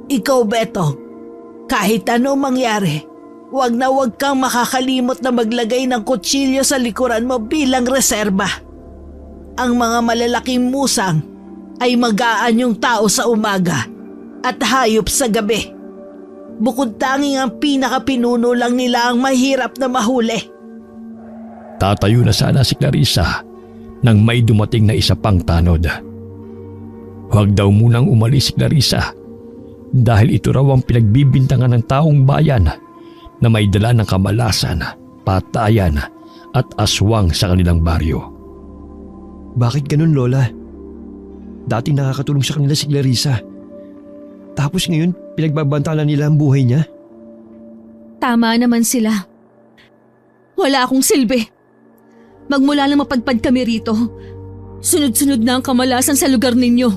Ikaw, Betong, kahit ano mangyari, wag na wag kang makakalimot na maglagay ng kutsilyo sa likuran mo bilang reserba. Ang mga malalaking musang ay mag-aanyong tao sa umaga at hayop sa gabi. Bukod tanging ang pinakapinuno lang nila ang mahirap na mahuli. Tatayo na sana si Clarissa nang may dumating na isa pang tanod. Huwag daw munang umalis si Clarissa dahil ito raw ang pinagbibintangan ng taong bayan na may dala ng kamalasan, patayan at aswang sa kanilang baryo. Bakit ganun, Lola? Dati nakakatulong sa kanila si Clarissa. Tapos ngayon, pinagbabantalan nila ang buhay niya? Tama naman sila. Wala akong silbi. Magmula lang mapadpad kami rito, sunod-sunod na ang kamalasan sa lugar ninyo.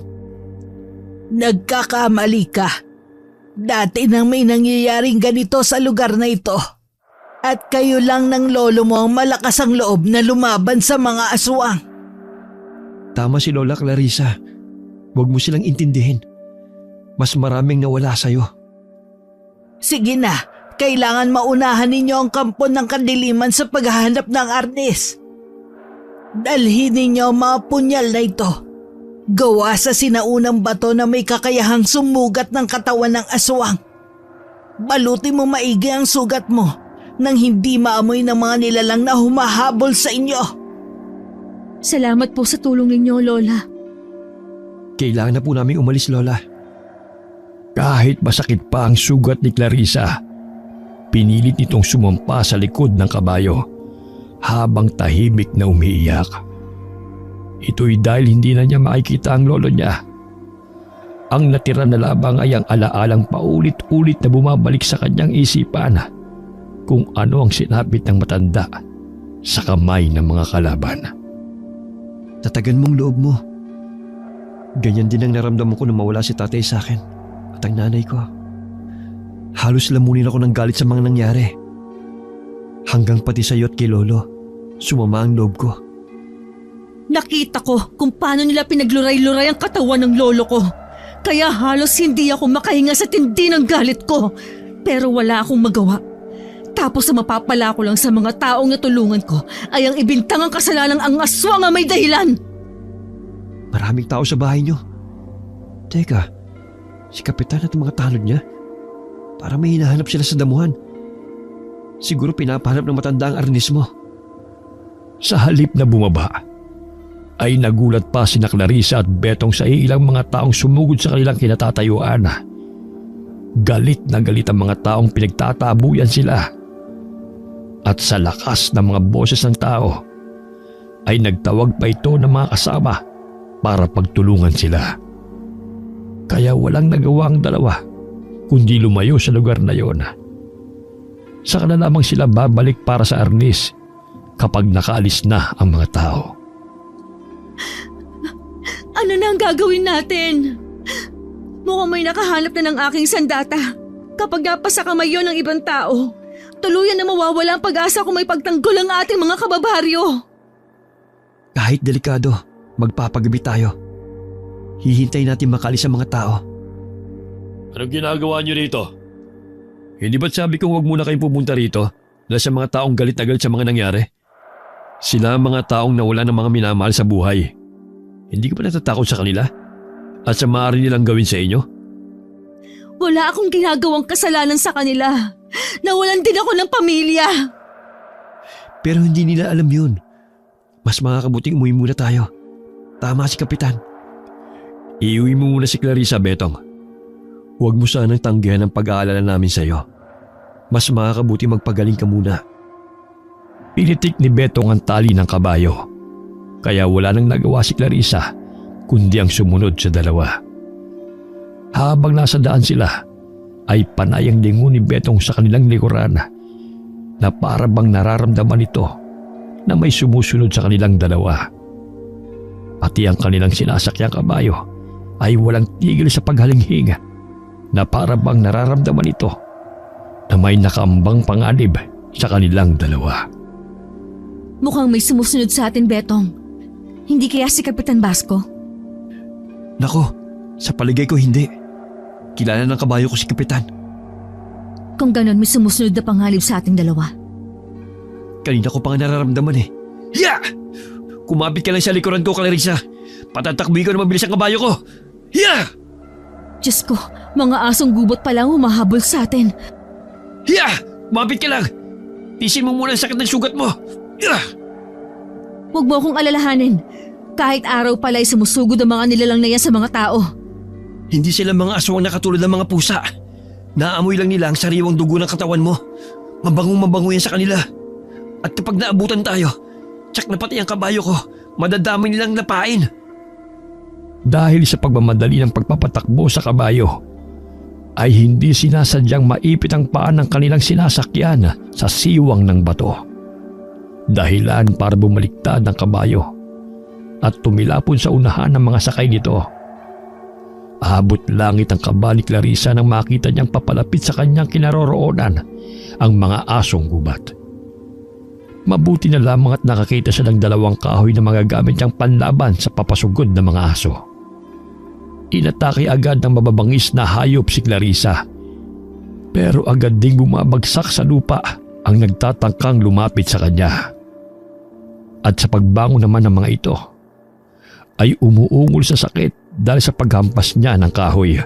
Nagkakamali ka. Dati nang may nangyayaring ganito sa lugar na ito. At kayo lang ng lolo mo ang malakas ang loob na lumaban sa mga aswang. Tama si Lola Clarissa. Huwag mo silang intindihin. Mas maraming nawala sa'yo. Sige na, kailangan maunahan ninyo ang kampon ng kadiliman sa paghahanap ng arnis. Dalhin ninyo ang mga punyal na ito. Gawa sa sinaunang bato na may kakayahang sumugat ng katawan ng aswang. Balutin mo maigi ang sugat mo nang hindi maamoy ng mga nilalang na humahabol sa inyo. Salamat po sa tulong ninyo, Lola. Kailangan na po namin umalis, Lola. Kahit masakit pa ang sugat ni Clarissa, pinilit nitong sumampa sa likod ng kabayo habang tahimik na umiiyak. Ito'y dahil hindi na niya makikita ang lolo niya. Ang natira na labang ay ang alaalang paulit-ulit na bumabalik sa kanyang isipan kung ano ang sinapit ng matanda sa kamay ng mga kalaban. Tatagan mong loob mo. Ganyan din ang naramdaman ko nung mawala si tatay sa akin at ang nanay ko. Halos lamunin ako ng galit sa mga nangyari. Hanggang pati sa iyo at kay lolo, sumama ang loob ko. Nakita ko kung paano nila pinagluray-luray ang katawan ng lolo ko. Kaya halos hindi ako makahinga sa tindi ng galit ko. Pero wala akong magawa. Tapos na mapapala ko lang sa mga taong natulungan ko ay ang ibintangang kasalanan ang aswang na may dahilan. Maraming tao sa bahay niyo. Teka, si Kapitan at mga tanod niya? Para may hinahanap sila sa damuhan. Siguro pinapahanap ng matanda ang arnis mo. Sa halip na bumaba, ay nagulat pa sina Clarissa at Betong sa ilang mga taong sumugod sa kanilang kinatatayuan. Galit na galit ang mga taong pinagtatabuyan sila. At sa lakas ng mga boses ng tao, ay nagtawag pa ito ng mga kasama para pagtulungan sila. Kaya walang nagawa ang dalawa kundi lumayo sa lugar na yon. Saka na lamang sila babalik para sa arnis kapag nakaalis na ang mga tao. Ano na ang gagawin natin? Mukhang may nakahanap na ng aking sandata. Kapag napasa kamay yun ng ibang tao, Tuluyan na mawawala ang pag-asa kung may pagtanggol ang ating mga kababaryo. Kahit delikado, magpapagabi tayo. Hihintayin natin makaalis ang mga tao. Anong ginagawa niyo rito? Hindi ba't sabi kong huwag muna kayong pupunta rito dahil sa mga taong galit na galit sa mga nangyari? Sila ang mga taong nawala ng mga minamahal sa buhay. Hindi ka ba natatakot sa kanila? At sa maaari nilang gawin sa inyo? Wala akong ginagawang kasalanan sa kanila. Nawalan din ako ng pamilya. Pero hindi nila alam yun. Mas makakabuting umuwi muna tayo. Tama si Kapitan. Iuwi mo muna si Clarissa, Betong. Huwag mo sanang tanggihan ang pag-aalala namin sa iyo. Mas makakabuti magpagaling ka muna. Pinitik ni Betong ang tali ng kabayo. Kaya wala nang nagawa si Clarissa kundi ang sumunod sa dalawa. Habang nasa daan sila, ay panay ang lingon ni Betong sa kanilang likuran na para bang nararamdaman ito na may sumusunod sa kanilang dalawa. Pati ang kanilang sinasakyang kabayo ay walang tigil sa paghalinghing na para bang nararamdaman ito na may nakaambang panganib sa kanilang dalawa. Mukhang may sumusunod sa atin, Betong. Hindi kaya si Kapitan Basco? Nako, sa paligay ko hindi. Kilala ng kabayo ko si Kapitan. Kung ganon, may sumusunod na pangalib sa ating dalawa. Kanina ko pa nga nararamdaman eh. Yeah! Kumapit ka lang sa likuran ko, Clarissa. Patatakbuhin ko na mabilis ang kabayo ko. Yeah! Diyos ko, mga asong gubot pa lang humahabol sa atin. Yeah! Kumapit ka lang. Tisin mo muna ang sakit ng sugat mo. Yeah! Huwag mo akong alalahanin. Kahit araw pala ay sumusugod ang mga nilalang na yan sa mga tao. Hindi sila mga aswang na katulad ng mga pusa. Naamoy lang nila ang sariwang dugo ng katawan mo. Mabangong-mabango yan sa kanila. At kapag naabutan tayo, tsak na pati ang kabayo ko, madadamay nilang lapain. Dahil sa pagmamadali ng pagpapatakbo sa kabayo, ay hindi sinasadyang maipit ang paa ng kanilang sinasakyan sa siwang ng bato. Dahilan para bumaliktad ang kabayo at tumilapon sa unahan ng mga sakay nito. Abot langit ang kaba ni Clarissa nang makita niyang papalapit sa kanyang kinaroroonan ang mga asong gubat. Mabuti na lamang at nakakita siya ng dalawang kahoy na magagamit niyang panlaban sa papasugod ng mga aso. Inatake agad ng mababangis na hayop si Clarissa. Pero agad ding bumabagsak sa lupa ang nagtatangkang lumapit sa kanya. At sa pagbangon naman ng mga ito, ay umuungol sa sakit dahil sa paghampas niya ng kahoy.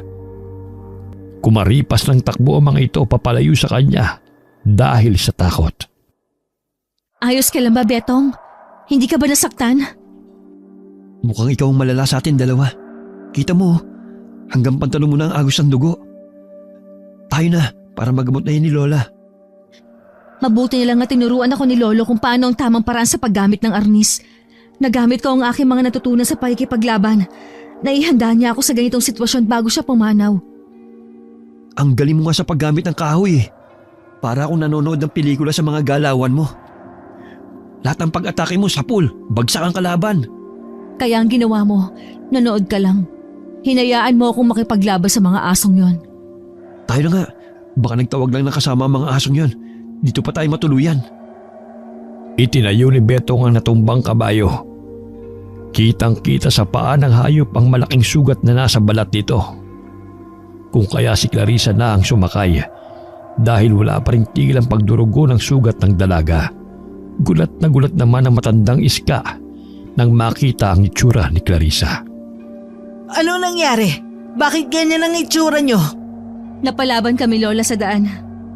Kumaripas ng takbo ang mga ito papalayo sa kanya dahil sa takot. Ayos ka lang ba, Betong? Hindi ka ba nasaktan? Mukhang ikaw ang malala sa atin dalawa. Kita mo, hanggang pantalon mo na ang agos ng dugo. Tayo na para magamot na yan ni Lola. Mabuti na lang na tinuruan ako ni Lolo kung paano ang tamang paraan sa paggamit ng arnis. Nagamit ko ang aking mga natutunan sa pakikipaglaban. Naihanda niya ako sa ganitong sitwasyon bago siya pumanaw. Ang galing mo nga sa paggamit ng kahoy eh. Para akong nanonood ng pelikula sa mga galawan mo. Lahat ng pag-atake mo sa pool, bagsak ang kalaban. Kaya ang ginawa mo, nanood ka lang. Hinayaan mo akong makipaglaban sa mga asong yon. Tayo na nga, baka nagtawag lang ng kasama ang mga asong yon. Dito pa tayo matuluyan. Itinayo ni Betong ang natumbang kabayo. Kitang-kita sa paa ng hayop ang malaking sugat na nasa balat nito. Kung kaya si Clarissa na ang sumakay dahil wala pa rin tigil ang pagdurugo ng sugat ng dalaga. Gulat na gulat naman ang matandang iska nang makita ang itsura ni Clarissa. Ano nangyari? Bakit ganyan ang itsura nyo? Napalaban kami, Lola, sa daan.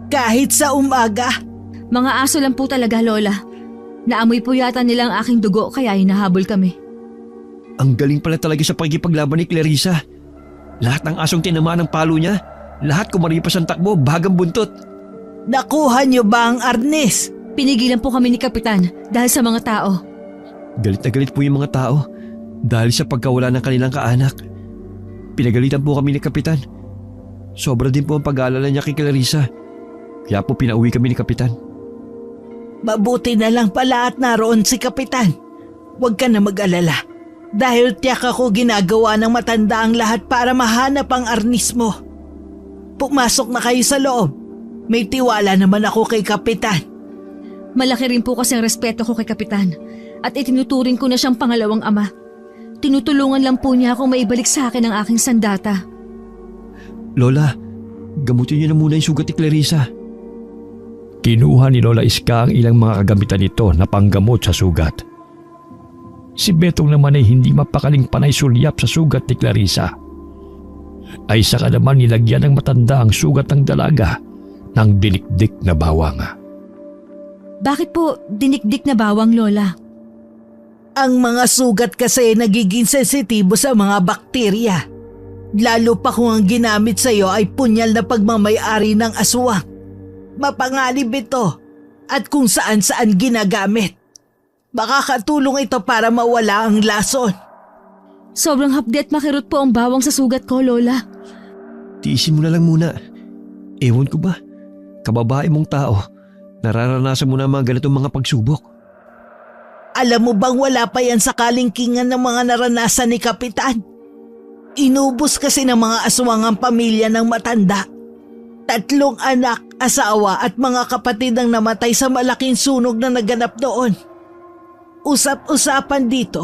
Kahit sa umaga? Mga aso lang po talaga, Lola. Naamoy po yata nila ang aking dugo kaya hinahabol kami. Ang galing pala talaga sa pakikipaglaban ni Clarissa. Lahat ng asong tinamaan ng palo niya, lahat kumaripas ang takbo, bagang buntot. Nakuha nyo ba ang arnis? Pinigilan po kami ni Kapitan dahil sa mga tao. Galit na galit po yung mga tao dahil sa pagkawala ng kanilang kaanak. Pinagalitan po kami ni Kapitan. Sobra din po ang pag-aalala niya kay Clarissa. Kaya po pinauwi kami ni Kapitan. Mabuti na lang pala at naroon si Kapitan. Huwag ka na mag-alala. Dahil tiyak ako ginagawa ng matanda ang lahat para mahanap ang arnis mo. Pumasok na kayo sa loob. May tiwala naman ako kay Kapitan. Malaki rin po kasi ang respeto ko kay Kapitan at itinuturing ko na siyang pangalawang ama. Tinutulungan lang po niya akong maibalik sa akin ang aking sandata. Lola, gamutin niyo na muna yung sugat ni Clarissa. Kinuha ni Lola Iska ang ilang mga kagamitan nito na panggamot sa sugat. Si Betong naman ay hindi mapakaling panay sulyap sa sugat ni Clarissa. Ay saka naman nilagyan ng matanda ang sugat ng dalaga ng dinikdik na bawang. Bakit po dinikdik na bawang, Lola? Ang mga sugat kasi nagiging sensitibo sa mga bakterya. Lalo pa kung ang ginamit sa iyo ay punyal na pagmamay-ari ng aswang. Mapanganib ito at kung saan-saan ginagamit. Makakatulong ito para mawala ang lason. Sobrang hapdi at makirot po ang bawang sa sugat ko, Lola. Tiisin mo na lang muna. Ewan ko ba, kababae mong tao, nararanasan mo na mga ganitong mga pagsubok. Alam mo bang wala pa yan sa kalingkingan ng mga naranasan ni Kapitan? Inubos kasi ng mga aswang ang pamilya ng matanda. 3 anak, asawa at mga kapatid ang namatay sa malaking sunog na naganap doon. Usap-usapan dito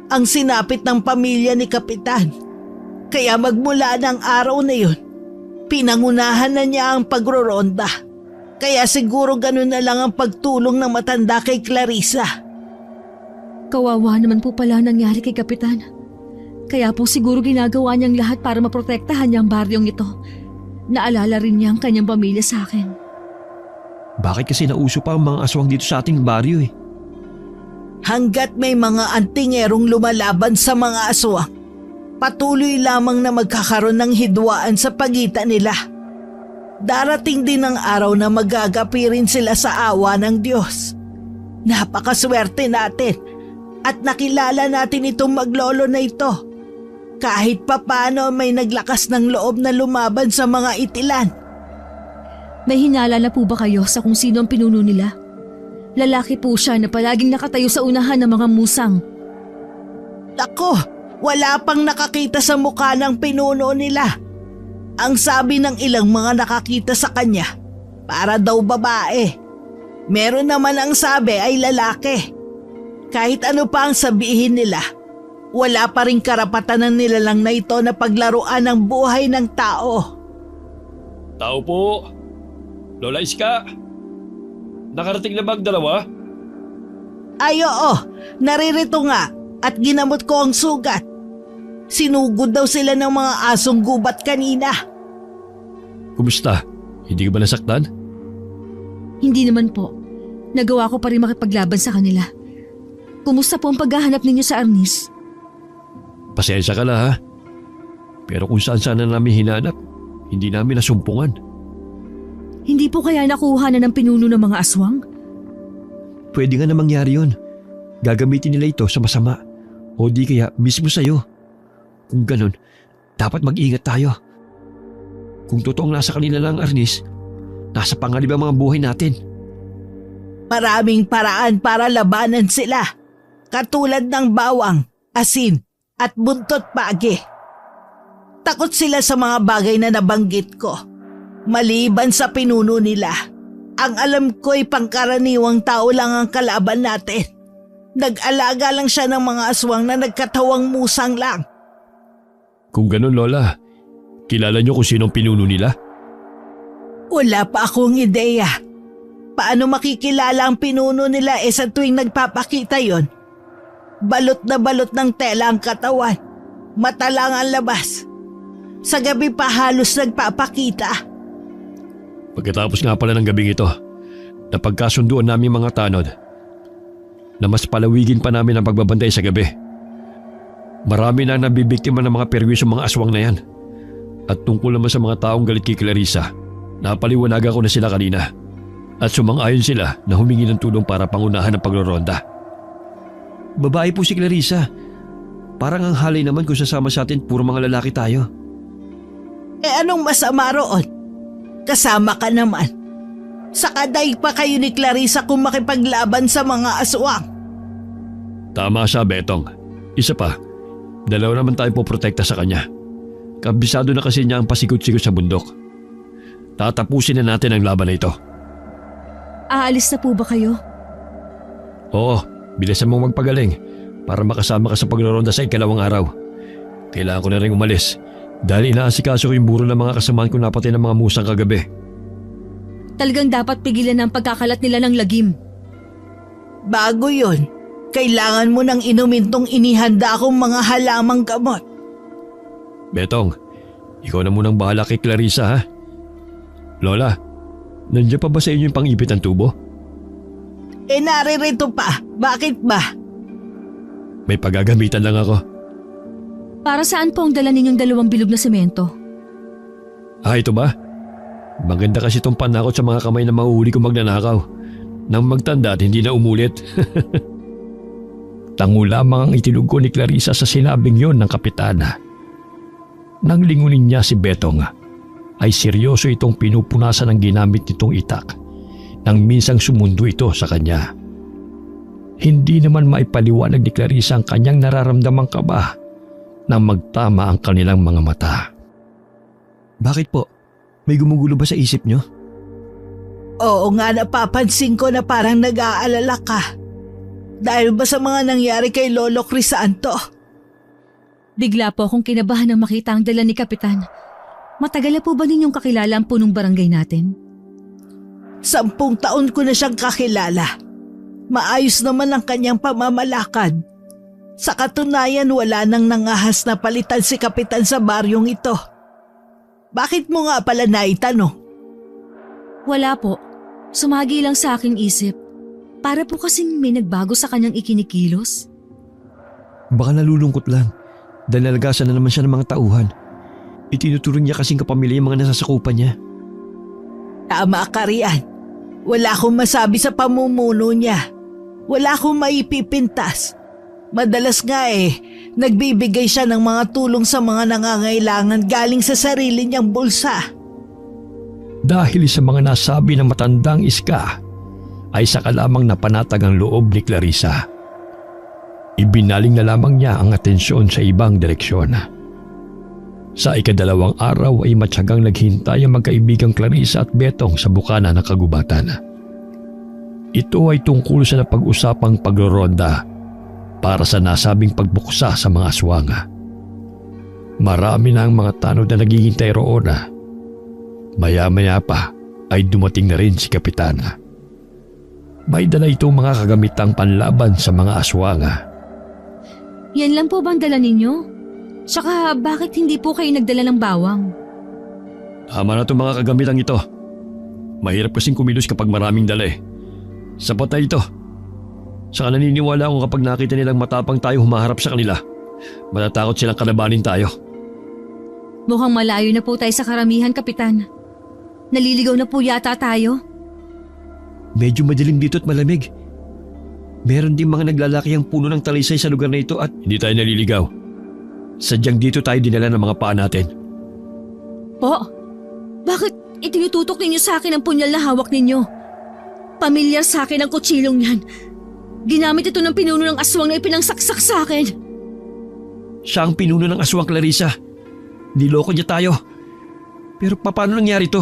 ang sinapit ng pamilya ni Kapitan. Kaya magmula ng araw na yun, pinangunahan na niya ang pagroronda. Kaya siguro ganun na lang ang pagtulong ng matanda kay Clarissa. Kawawa naman po pala ang nangyari kay Kapitan. Kaya po siguro ginagawa niyang lahat para maprotektahan niya ang baryong ito. Naalala rin niya ang kanyang pamilya sa akin. Bakit kasi nauso pa ang mga aswang dito sa ating baryo eh? Hanggat may mga antingerong lumalaban sa mga aswang, patuloy lamang na magkakaroon ng hidwaan sa pagitan nila. Darating din ang araw na magagapi rin sila sa awa ng Diyos. Napakaswerte natin at nakilala natin itong maglolo na ito. Kahit papano may naglakas ng loob na lumaban sa mga itilan. May hinala na po ba kayo sa kung sino ang pinuno nila? Lalaki po siya na palaging nakatayo sa unahan ng mga musang. Ako, wala pang nakakita sa mukha ng pinuno nila. Ang sabi ng ilang mga nakakita sa kanya, para daw babae. Meron naman ang sabi ay lalaki. Kahit ano pa ang sabihin nila, wala pa rin karapatan ng nilalang na ito na paglaruan ng buhay ng tao. Tao po. Lola Iska. Nakarating na ba ang dalawa? Ay oo, naririto nga at ginamot ko ang sugat. Sinugod daw sila ng mga asong gubat kanina. Kumusta? Hindi ka ba nasaktan? Hindi naman po. Nagawa ko pa rin makipaglaban sa kanila. Kumusta po ang paghahanap ninyo sa Arnis? Pasensya ka na ha. Pero kung saan sana namin hinanap, hindi namin nasumpungan. Hindi po kaya nakuha na ng pinuno ng mga aswang? Pwede nga na mangyari yun. Gagamitin nila ito sa masama. O di kaya mismo sa'yo. Kung ganun, dapat mag-ingat tayo. Kung totoong nasa kanila lang ang Arnis, nasa panganib ang mga buhay natin. Maraming paraan para labanan sila. Katulad ng bawang, asin at buntot pagi. Takot sila sa mga bagay na nabanggit ko. Maliban sa pinuno nila, ang alam ko'y pangkaraniwang tao lang ang kalaban natin. Nag-alaga lang siya ng mga aswang na nagkatawang musang lang. Kung ganun, Lola, kilala niyo kung sinong pinuno nila? Wala pa akong ideya. Paano makikilala ang pinuno nila sa tuwing nagpapakita yon? Balot na balot ng tela ang katawan. Mata lang ang labas. Sa gabi pa halos nagpapakita. Pagkatapos nga pala ng gabing ito, napagkasunduan namin mga tanod na mas palawigin pa namin ang pagbabantay sa gabi. Marami na nabibiktima ng mga perwisyong mga aswang na yan. At tungkol naman sa mga taong galit kay Clarissa, napaliwanagan ko na sila kanina. At sumang-ayon sila na humingi ng tulong para pangunahan ang pagroronda. Babae po si Clarissa. Parang ang halay naman kung sasama sa atin puro mga lalaki tayo. Anong masama roon? Kasama ka naman. Sakaday pa kayo ni Clarissa kung makipaglaban sa mga aswang. Tama siya, Betong. Isa pa, dalawa naman tayo poprotekta sa kanya. Kabisado na kasi niya ang pasikot-sikot sa bundok. Tatapusin na natin ang laban na ito. Aalis na po ba kayo? Oo, bilisan mong magpagaling para makasama ka sa paglororonda sa ikalawang araw. Kailangan ko na rin umalis dahil inaasikaso ko yung buro ng mga kasamahan ko napatay ng mga musang kagabi. Talagang dapat pigilan ang pagkakalat nila ng lagim. Bago yun, kailangan mo nang inumin tong inihanda akong mga halamang gamot. Betong, ikaw na munang bahala kay Clarissa ha? Lola, nandiyan pa ba sa inyo yung pang-ipit ng tubo? Naririto pa. Bakit ba? May pagagamitan lang ako. Para saan po ang dala ninyong 2 bilog na semento? Ito ba? Maganda kasi itong panakot sa mga kamay na mahuhuli kong magnanakaw. Nang magtanda at hindi na umulit. Tango lamang ang itinugo ni Clarissa sa sinabing yon ng kapitana. Nang lingunin niya si Betong, ay seryoso itong pinupunasan ng ginamit nitong itak nang minsang sumundo ito sa kanya. Hindi naman maipaliwanag ni Clarissa ang kanyang nararamdamang kaba nang magtama ang kanilang mga mata. Bakit po? May gumugulo ba sa isip niyo? Oo nga, napapansin ko na parang nag-aalala ka. Dahil ba sa mga nangyari kay Lolo Crisanto? Bigla po akong kinabahan nang makita ang dala ni Kapitan. Matagal na po ba ninyong kakilala ang punong barangay natin? 10 taon ko na siyang kakilala. Maayos naman ang kanyang pamamalakad. Sa katunayan, wala nang nangahas na palitan si Kapitan sa baryong ito. Bakit mo nga pala naitanong? Wala po. Sumagi lang sa aking isip. Para po kasing may nagbago sa kanyang ikinikilos. Baka nalulungkot lang dahil nalagasan na naman siya ng mga tauhan. Itinuturing niya kasing kapamilya yung mga nasasakupan niya. Tama ka riyan. Wala akong masabi sa pamumuno niya. Wala akong maipipintas. Madalas nga nagbibigay siya ng mga tulong sa mga nangangailangan galing sa sarili niyang bulsa. Dahil sa mga nasabi ng matandang iska, ay saka lamang napanatag ang loob ni Clarissa. Ibinaling na lamang niya ang atensyon sa ibang direksyon. Sa ikadalawang araw ay matyagang naghintay ang magkaibigang Clarissa at Betong sa bukana ng kagubatan. Ito ay tungkol sa napag-usapang pagroronda para sa nasabing pagbuksa sa mga aswang. Marami na ang mga tanod na naghihintay roon. Maya-maya pa ay dumating na rin si Kapitana. May dala itong mga kagamitang panlaban sa mga aswang. Yan lang po bang dala ninyo? Tsaka bakit hindi po kayo nagdala ng bawang? Tama na itong mga kagamitang ito. Mahirap kasing kumilos kapag maraming dala Sapat na ito. Saka naniniwala ako kapag nakita nilang matapang tayo humaharap sa kanila. Matatakot silang kalabanin tayo. Mukhang malayo na po tayo sa karamihan, Kapitan. Naliligaw na po yata tayo. Medyo madilim dito at malamig. Meron din mga naglalaki ang puno ng talisay sa lugar na ito at Hindi tayo naliligaw. Sadyang dito tayo dinala ng mga paa natin. Po, bakit itinututok ninyo sa akin ang punyal na hawak ninyo? Pamilyar sa akin ang kutsilong yan. Ginamit ito ng pinuno ng aswang na ipinangsaksak sa akin. siya ang pinuno ng aswang, Clarissa. Niloko niya tayo. Pero paano nangyari to?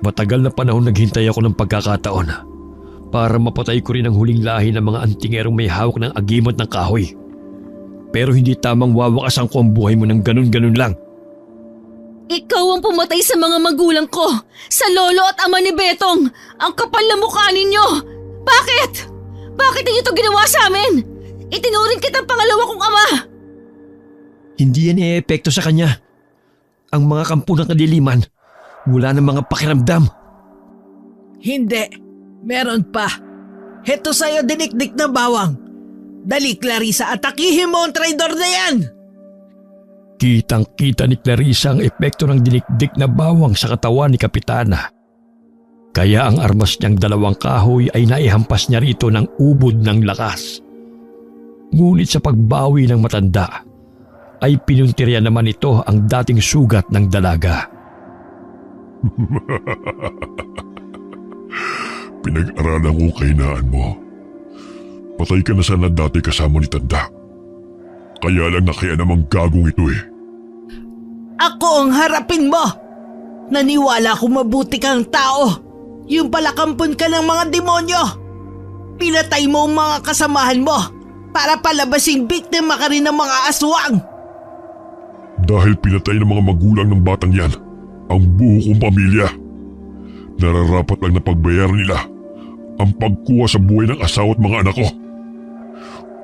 Matagal na panahon naghintay ako ng pagkakataon para mapatay ko rin ang huling lahi ng mga antingerong may hawak ng agimot ng kahoy. Pero hindi tamang wawakasan ko ang buhay mo ng ganun-ganun lang. Ikaw ang pumatay sa mga magulang ko, sa lolo at ama ni Betong. Ang kapal na mukha ninyo. Bakit? Bakit ninyo ito ginawa sa amin? Itinuring kitang pangalawa kong ama. Hindi yan epekto sa kanya. Ang mga kampo ng kadiliman, wala ng mga pakiramdam. Hindi. Meron pa. Heto sa'yo dinikdik na bawang. Dali, Clarissa, atakihin mo ang traidor na yan! Kitang-kita ni Clarissa ang epekto ng dinikdik na bawang sa katawan ni Kapitana. Kaya ang armas niyang 2 kahoy ay naihampas niya rito ng ubod ng lakas. Ngunit sa pagbawi ng matanda, ay pinuntirya naman ito ang dating sugat ng dalaga. Pinag-aralan ko kahinaan mo. Patay ka na sana dati kasama ni Tanda. Kaya lang na kaya namang gagong ito Ako ang harapin mo! Naniwala akong mabuti kang tao. Yung pala kampon ka ng mga demonyo. Pinatay mo ang mga kasamahan mo para palabasing biktima ka rin ng mga aswang. Dahil pinatay ng mga magulang ng batang yan ang buo kong pamilya. Nararapat lang na pagbayaran nila ang pagkuha sa buhay ng asawa at mga anak ko.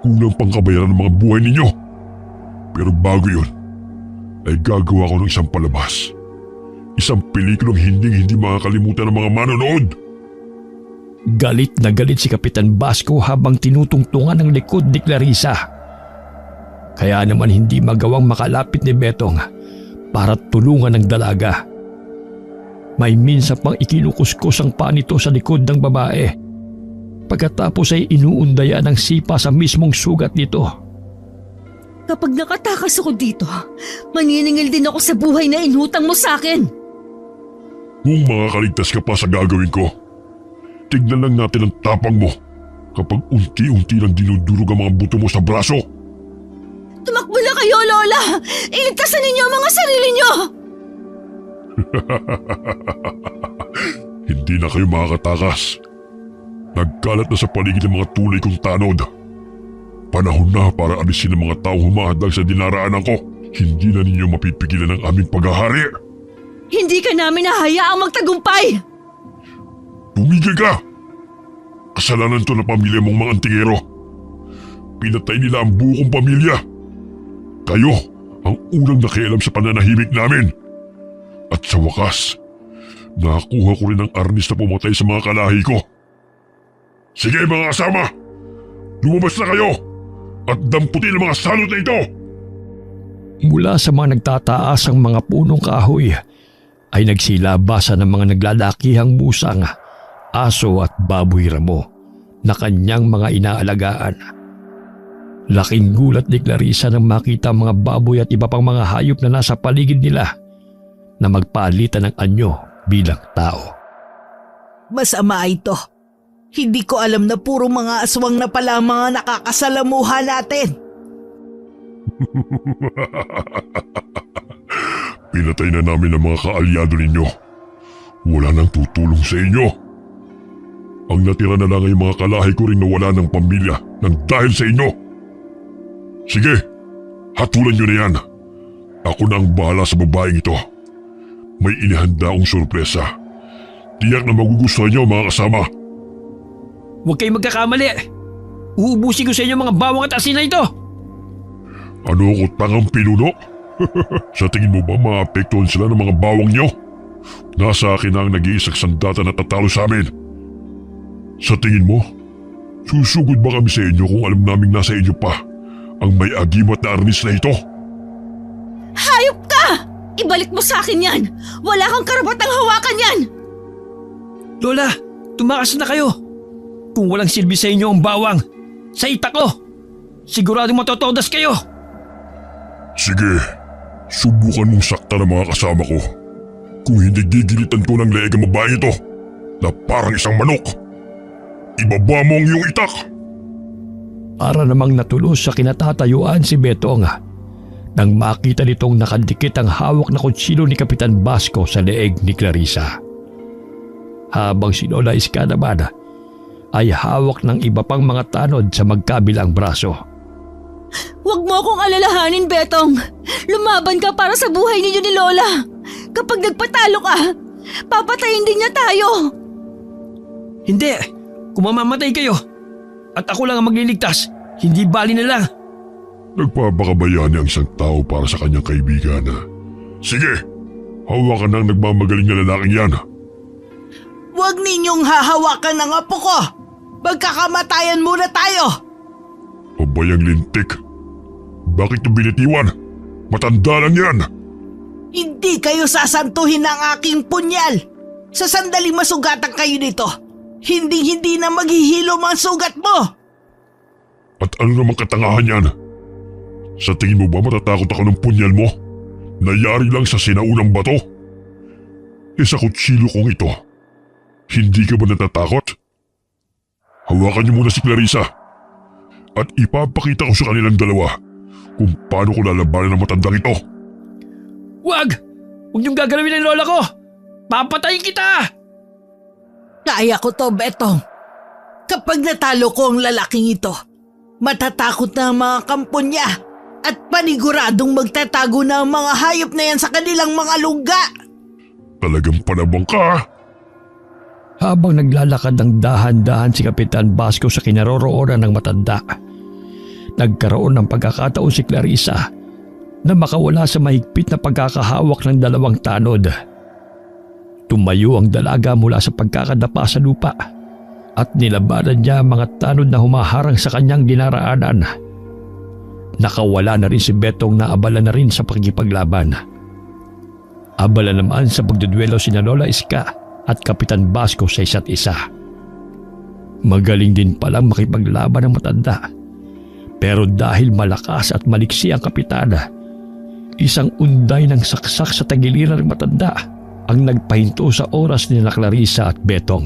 Kulang pang kabayaran ng mga buhay ninyo. Pero bago yun, ay gagawa ko ng isang palabas. Isang pelikulang hindi makakalimutan ng mga manonood. Galit na galit si Kapitan Basco habang tinutungtungan ang likod ni Clarissa. Kaya naman hindi magawang makalapit ni Betong para tulungan ang dalaga. May minsan pang ikinukuskus ang paa nito sa likod ng babae. Pagkatapos ay inuundaya ng sipa sa mismong sugat nito. Kapag nakatakas ako dito, maniningil din ako sa buhay na inutang mo sa akin. Kung makakaligtas ka pa sa gagawin ko, tignan lang natin ang tapang mo kapag unti-unti lang dinudurog ang mga buto mo sa braso. Tumakbo na kayo, Lola! Iligtasan ninyo ang mga sarili nyo! Hindi na kayo makakatakas. Nagkalat na sa paligid ng mga tunay kong tanod. Panahon na para alisin ang mga taong humahadang sa dinaraanan ko. Hindi na ninyo mapipigilan ang aming paghahari. Hindi ka namin hahayaang magtagumpay! Tumigil ka! Kasalanan to ng pamilya mong mga antingero. Pinatay nila ang buo kong pamilya. Kayo ang unang nakialam sa pananahimik namin. At sa wakas, nakakuha ko rin ang arnis na pumatay sa mga kalahi ko. Sige mga kasama, lumabas na kayo at damputin ang mga salot na ito! Mula sa mga nagtataas ang mga punong kahoy ay nagsilabasan ng mga naglalakihang musang, aso at baboy ramo na kanyang mga inaalagaan. Laking gulat ni Clarissa nang makita ang mga baboy at iba pang mga hayop na nasa paligid nila na magpalitan ng anyo bilang tao. Masama ito. Hindi ko alam na puro mga aswang na pala ang mga nakakasalamuha natin. Pinatay na namin ang mga kaalyado ninyo. Wala nang tutulong sa inyo. Ang natira na lang ay mga kalahi ko rin na wala ng pamilya nang dahil sa inyo. Sige, hatulan nyo na yan. Ako na ang bahala sa babaeng ito. May inihanda akong sorpresa. Tiyak na magugustuhan nyo mga kasama. Huwag kayong magkakamali. Uubusin ko sa inyo mga bawang at asin na ito. Ano ko tangang pinuno? Sa tingin mo ba maapektuhan sila ng mga bawang nyo? Nasa akin na ang nag-iisang sandata na tatalo sa amin. Sa tingin mo, susugod ba kami sa inyo kung alam naming nasa inyo pa ang may agimat na arnis na ito? Hayop ka! Ibalik mo sa akin yan! Wala kang karapatang hawakan yan! Lola, tumakas na kayo. Kung walang silbi sa inyo ang bawang, sa itak ko, siguradong matotodas kayo. Sige, subukan mong sakta ng mga kasama ko. Kung hindi gigilitan ko ng leeg ang babae ito na parang isang manok. Ibaba mo ang iyong itak! Para namang natulos sa kinatatayuan si Betong nang makita nitong nakadikit ang hawak na kutsilo ni Kapitan Basco sa leeg ni Clarissa. Habang si Lola Iska naman ay hawak ng iba pang mga tanod sa magkabilang braso. Huwag mo akong alalahanin, Betong. Lumaban ka para sa buhay ninyo ni Lola. Kapag nagpatalo ka, papatayin din niya tayo. Hindi, kung mamamatay kayo at ako lang ang magliligtas, hindi bali na lang. Nagpapakabayani ang isang tao para sa kanyang kaibigan. Sige, hawakan ng nagmamagaling na lalaking yan. Huwag ninyong hahawakan ng apo ko. Magkakamatayan muna tayo. Pabayang lintik. Bakit ito binitiwan? Matanda lang yan. Hindi kayo sasantuhin ng aking punyal. Sa sandaling masugatan kayo nito, hindi na maghihilom ang sugat mo. At ano namang katangahan yan? Sa tingin mo ba matatakot ako ng punyal mo? Nayari lang sa sinaunang bato? Sa kutsilo kong ito, hindi ka ba natatakot? Hawakan niyo muna si Clarissa at ipapakita ko sa kanilang dalawa kung paano ko lalabanan ang matandang ito. Huwag! Huwag niyong gagalawin ang lola ko! Papatayin kita! Kaya ko to, Betong. Kapag natalo ko ang lalaking ito, matatakot na ang mga kampo niya at paniguradong magtatago na ang mga hayop na yan sa kanilang mga luga. Talagang panabang ka. Habang naglalakad ng dahan-dahan si Kapitan Basco sa kinaroroonan ng matanda, nagkaroon ng pagkakataon si Clarissa na makawala sa mahigpit na pagkakahawak ng dalawang tanod. Tumayo ang dalaga mula sa pagkakadapa sa lupa at nilabanan niya ang mga tanod na humaharang sa kanyang dinaraanan. Nakawala na rin si Betong na abala na rin sa pakikipaglaban. Abala naman sa pagdudwelo sina Lola Iska at Kapitan Basco sa isa't isa. Magaling din palang makipaglaban ng matanda. Pero dahil malakas at maliksi ang kapitan, isang unday ng saksak sa tagiliran ng matanda ang nagpahinto sa oras ni Clarissa at Betong.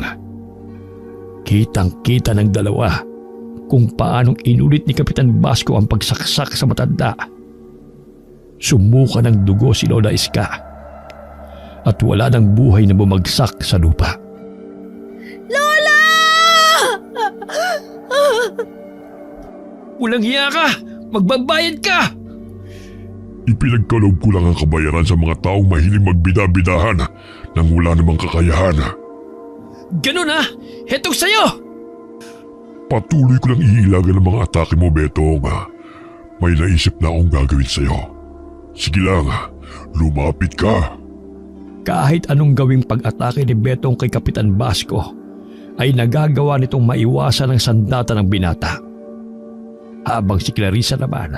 Kitang-kita ng dalawa kung paanong inulit ni Kapitan Basco ang pagsaksak sa matanda. Sumuka ng dugo si Lola Iska at wala ng buhay na bumagsak sa lupa. Lola! Walang hiya ka! Magbabayad ka! Ipinagkaloob ko lang ang kabayaran sa mga taong mahiling magbida-bidahan nang wala namang kakayahan. Ganun ha! Hetong sa'yo! Patuloy ko lang iilagan ang mga atake mo, Betong. May naisip na akong gagawin sa'yo. Sige lang, lumapit ka. Kahit anong gawing pag-atake ni Betong kay Kapitan Basco, ay nagagawa nitong maiwasan ang sandata ng binata. Habang si Clarissa naman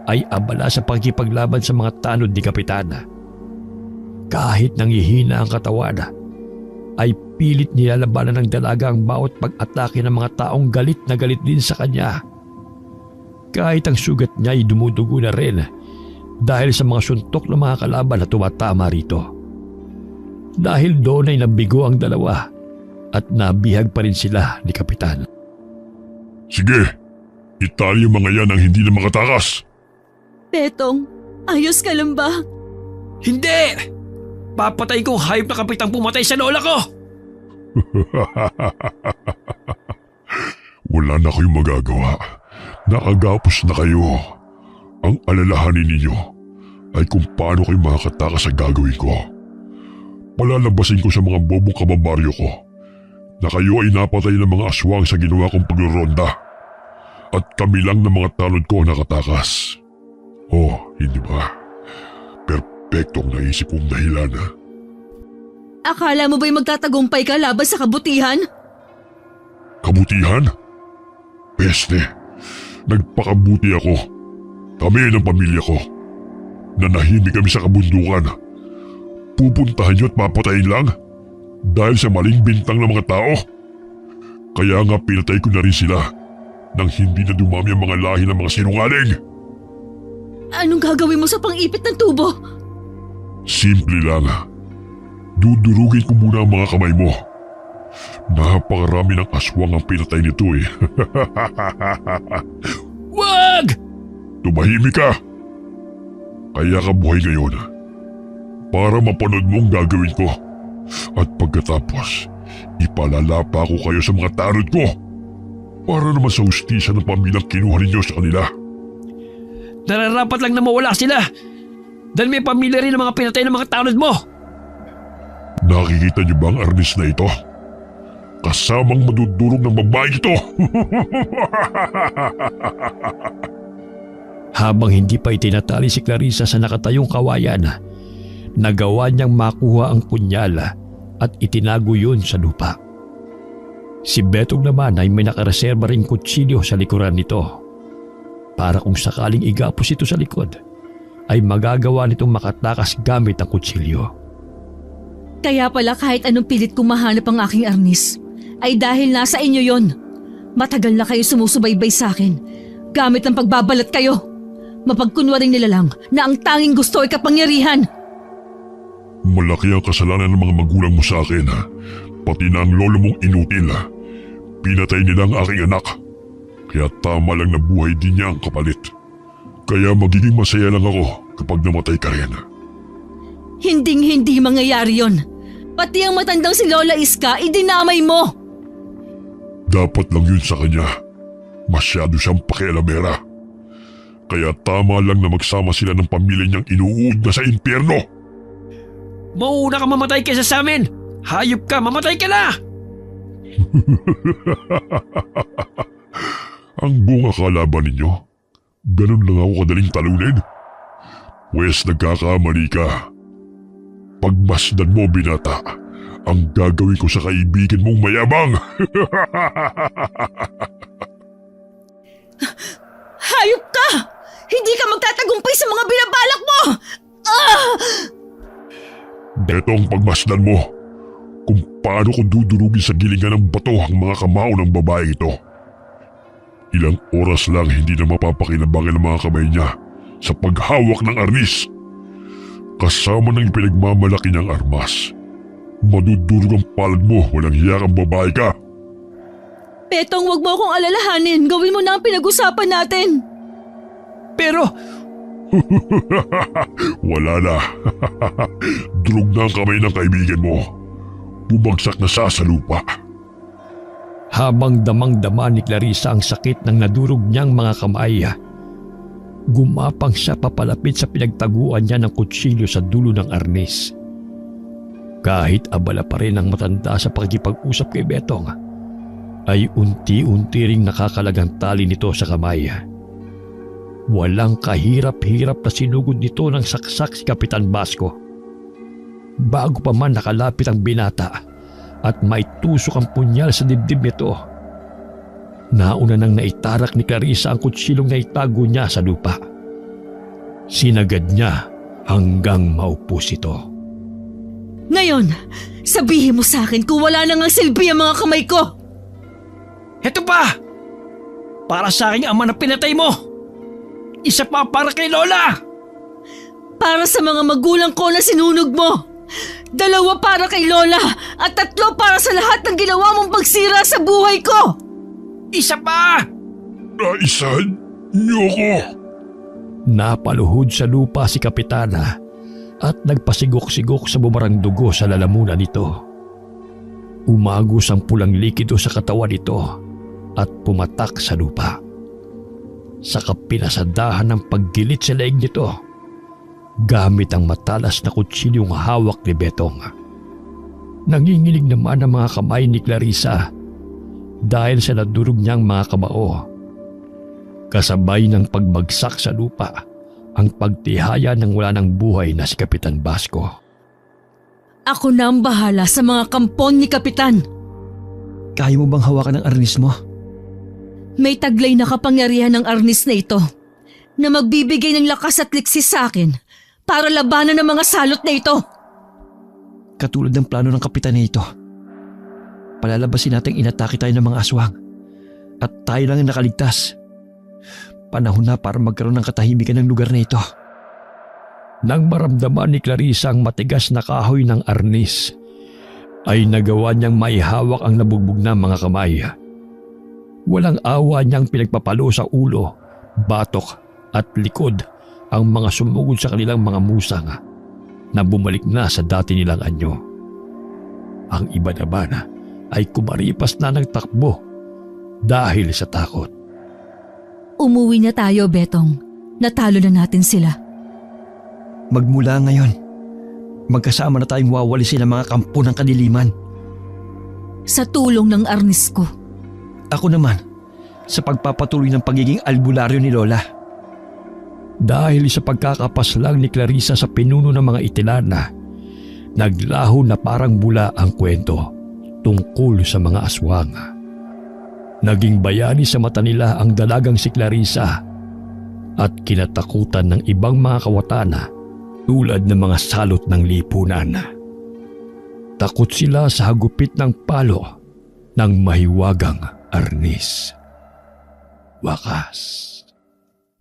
ay abala sa pagkipaglaban sa mga tanod ni Kapitan. Kahit nangihina ang katawan, ay pilit nilalabanan ng dalaga ang bawat pag-atake ng mga taong galit na galit din sa kanya. Kahit ang sugat niya ay dumudugo na rin dahil sa mga suntok ng mga kalaban na tumatama rito. Dahil doon ay nabigo ang dalawa at nabihag pa rin sila ni Kapitan. Sige, itali yung mga yan ang hindi na makatakas. Betong, ayos ka lang ba? Hindi! Papatay kong hayop na kapitang pumatay sa lola ko! Wala na kayong magagawa. Nakagapos na kayo. Ang alalahanin ninyo ay kung paano kayo makakatakas sa gagawin ko. Palalabasin ko sa mga bobong kababaryo ko na kayo ay napatay ng mga aswang sa ginawa kong pagroronda at kami lang ng mga tanod ko ang nakatakas. Oh, hindi ba? Perpektong naisip kong dahilan. Akala mo ba'y magtatagumpay ka laban sa kabutihan? Kabutihan? Peste, nagpakabuti ako. Kami ng pamilya ko. Nanahimik kami sa kabundukan. Pupuntahan niyo at papatayin lang dahil sa maling bintang ng mga tao. Kaya nga pinatay ko na rin sila nang hindi na dumami ang mga lahi ng mga sinungaling. Anong gagawin mo sa pang-ipit ng tubo? Simple lang. Dudurugin ko muna ang mga kamay mo. Napakarami ng aswang ang pinatay nito eh. Wag! Tumahimik ka! Kaya ka buhay ngayon para mapanood mo ang gagawin ko. At pagkatapos, ipalalapa ko kayo sa mga tanod ko para naman sa hustisya ng pamilyang kinuha ninyo sa kanila. Nararapat lang na mawala sila dahil may pamilya rin ng mga pinatay ng mga tanod mo. Nakikita niyo ba ang arnis na ito? Kasamang madudurog ng babae ito. Habang hindi pa itinatali si Clarissa sa nakatayong kawayan, nagawa niyang makuha ang punyal at itinago yun sa lupa. Si Betong naman ay may nakareserba ring kutsilyo sa likuran nito para kung sakaling igapos ito sa likod ay magagawa nitong makatakas gamit ang kutsilyo. Kaya pala kahit anong pilit kong mahanap ang aking arnis, ay dahil nasa inyo yon. Matagal na kayo sumusubaybay sa akin. Gamit ang pagbabalat kayo. Mapagkunwaring nila lang na ang tanging gusto ay kapangyarihan. Malaki ang kasalanan ng mga magulang mo sa akin. Pati na ang lolo mong inutil. Pinatay nila ang aking anak. Kaya tama lang na buhay din niya ang kapalit. Kaya magiging masaya lang ako kapag namatay ka rin. Hinding-hindi mangyayari yon. Pati ang matandang si Lola Iska, idinamay mo! Dapat lang yun sa kanya. Masyado siyang pakialamera. Kaya tama lang na magsama sila ng pamilya niyang inuud na sa impyerno. Mauna ka mamatay kaysa sa amin! Hayop ka, mamatay ka na! Ang bunga kalaban ninyo, ganun lang ako kadaling talunin. Pwes nagkakamali ka. Pagmasdan mo, binata, ang gagawin ko sa kaibigan mong mayabang. Hayop ka! Hindi ka magtatagumpay sa mga binabalak mo! Betong, pagmasdan mo kung paano ko dudurugin sa gilingan ng bato ang mga kamao ng babae ito. Ilang oras lang hindi na mapapakinabangin ang mga kamay niya sa paghawak ng arnis. Kasama ng pinagmamalaki niyang armas. Madudurog ang palad mo, walang hiya kang babae ka. Betong, wag mo akong alalahanin. Gawin mo na ang pinag-usapan natin. Pero Wala na. Durog na ang kamay ng kaibigan mo. Bumagsak na sa lupa. Habang damang-dama ni Clarissa ang sakit ng nadurog niyang mga kamay, gumapang siya papalapit sa pinagtaguan niya ng kutsilyo sa dulo ng arnis. Kahit abala pa rin ang matanda sa pakikipag-usap kay Betong, ay unti-unti ring nakakalagang tali nito sa kamay. Walang kahirap-hirap na sinugod nito ng saksak si Kapitan Basco. Bago pa man nakalapit ang binata at maitusok ang punyal sa dibdib nito, nauna nang naitarak ni Clarissa ang kutsilong naitago niya sa lupa. Sinagad niya hanggang maupos ito. Ngayon, sabihin mo sa akin kung wala nang ang silbi ang mga kamay ko. heto pa! Para sa aking ama na pinatay mo! Isa pa para kay Lola! Para sa mga magulang ko na sinunog mo. 2 para kay Lola at 3 para sa lahat ng ginawa mong pagsira sa buhay ko. Isa pa! Naisan niyo ko. Napaluhod sa lupa si Kapitana at nagpasigok-sigok sa bumarang dugo sa lalamunan nito. Umagos ang pulang likido sa katawan nito at pumatak sa lupa. Sa kapinasadahan ng paggilit sa leeg nito, gamit ang matalas na kutsilyong hawak ni Betong. Nanginginig naman ang mga kamay ni Clarissa dahil sa nadurog niyang mga kamao. Kasabay ng pagbagsak sa lupa ang pagtihaya ng wala ng buhay na si Kapitan Basco. Ako na ang bahala sa mga kampon ni Kapitan. Kaya mo bang hawakan ang arnis mo? May taglay na kapangyarihan ng arnis na ito na magbibigay ng lakas at liksis sa akin para labanan ng mga salot na ito. Katulad ng plano ng kapitan na ito. Palalabasin nating inatake tayo ng mga aswang at tayo lang ang nakaligtas. Panahon na para magkaroon ng katahimikan ng lugar na ito. Nang maramdaman ni Clarissa ang matigas na kahoy ng arnis, ay nagawa niyang maihawak ang nabugbog na mga kamay. Walang awa niyang pinagpapalo sa ulo, batok at likod ang mga sumugod sa kanilang mga musang na bumalik na sa dati nilang anyo. Ang iba naman ay kumaripas na ng takbo dahil sa takot. Umuwi na tayo, Betong. Natalo na natin sila. Magmula ngayon, magkasama na tayong wawalisin ang mga kampo ng kadiliman. Sa tulong ng arnis ko. Ako naman, sa pagpapatuloy ng pagiging albularyo ni Lola. Dahil sa pagkakapaslang ni Clarissa sa pinuno ng mga itinana, naglaho na parang bula ang kwento tungkol sa mga aswang. Naging bayani sa mata nila ang dalagang si Clarissa at kinatakutan ng ibang mga kawatana tulad ng mga salot ng lipunan. Takot sila sa hagupit ng palo ng mahiwagang arnis. Wakas.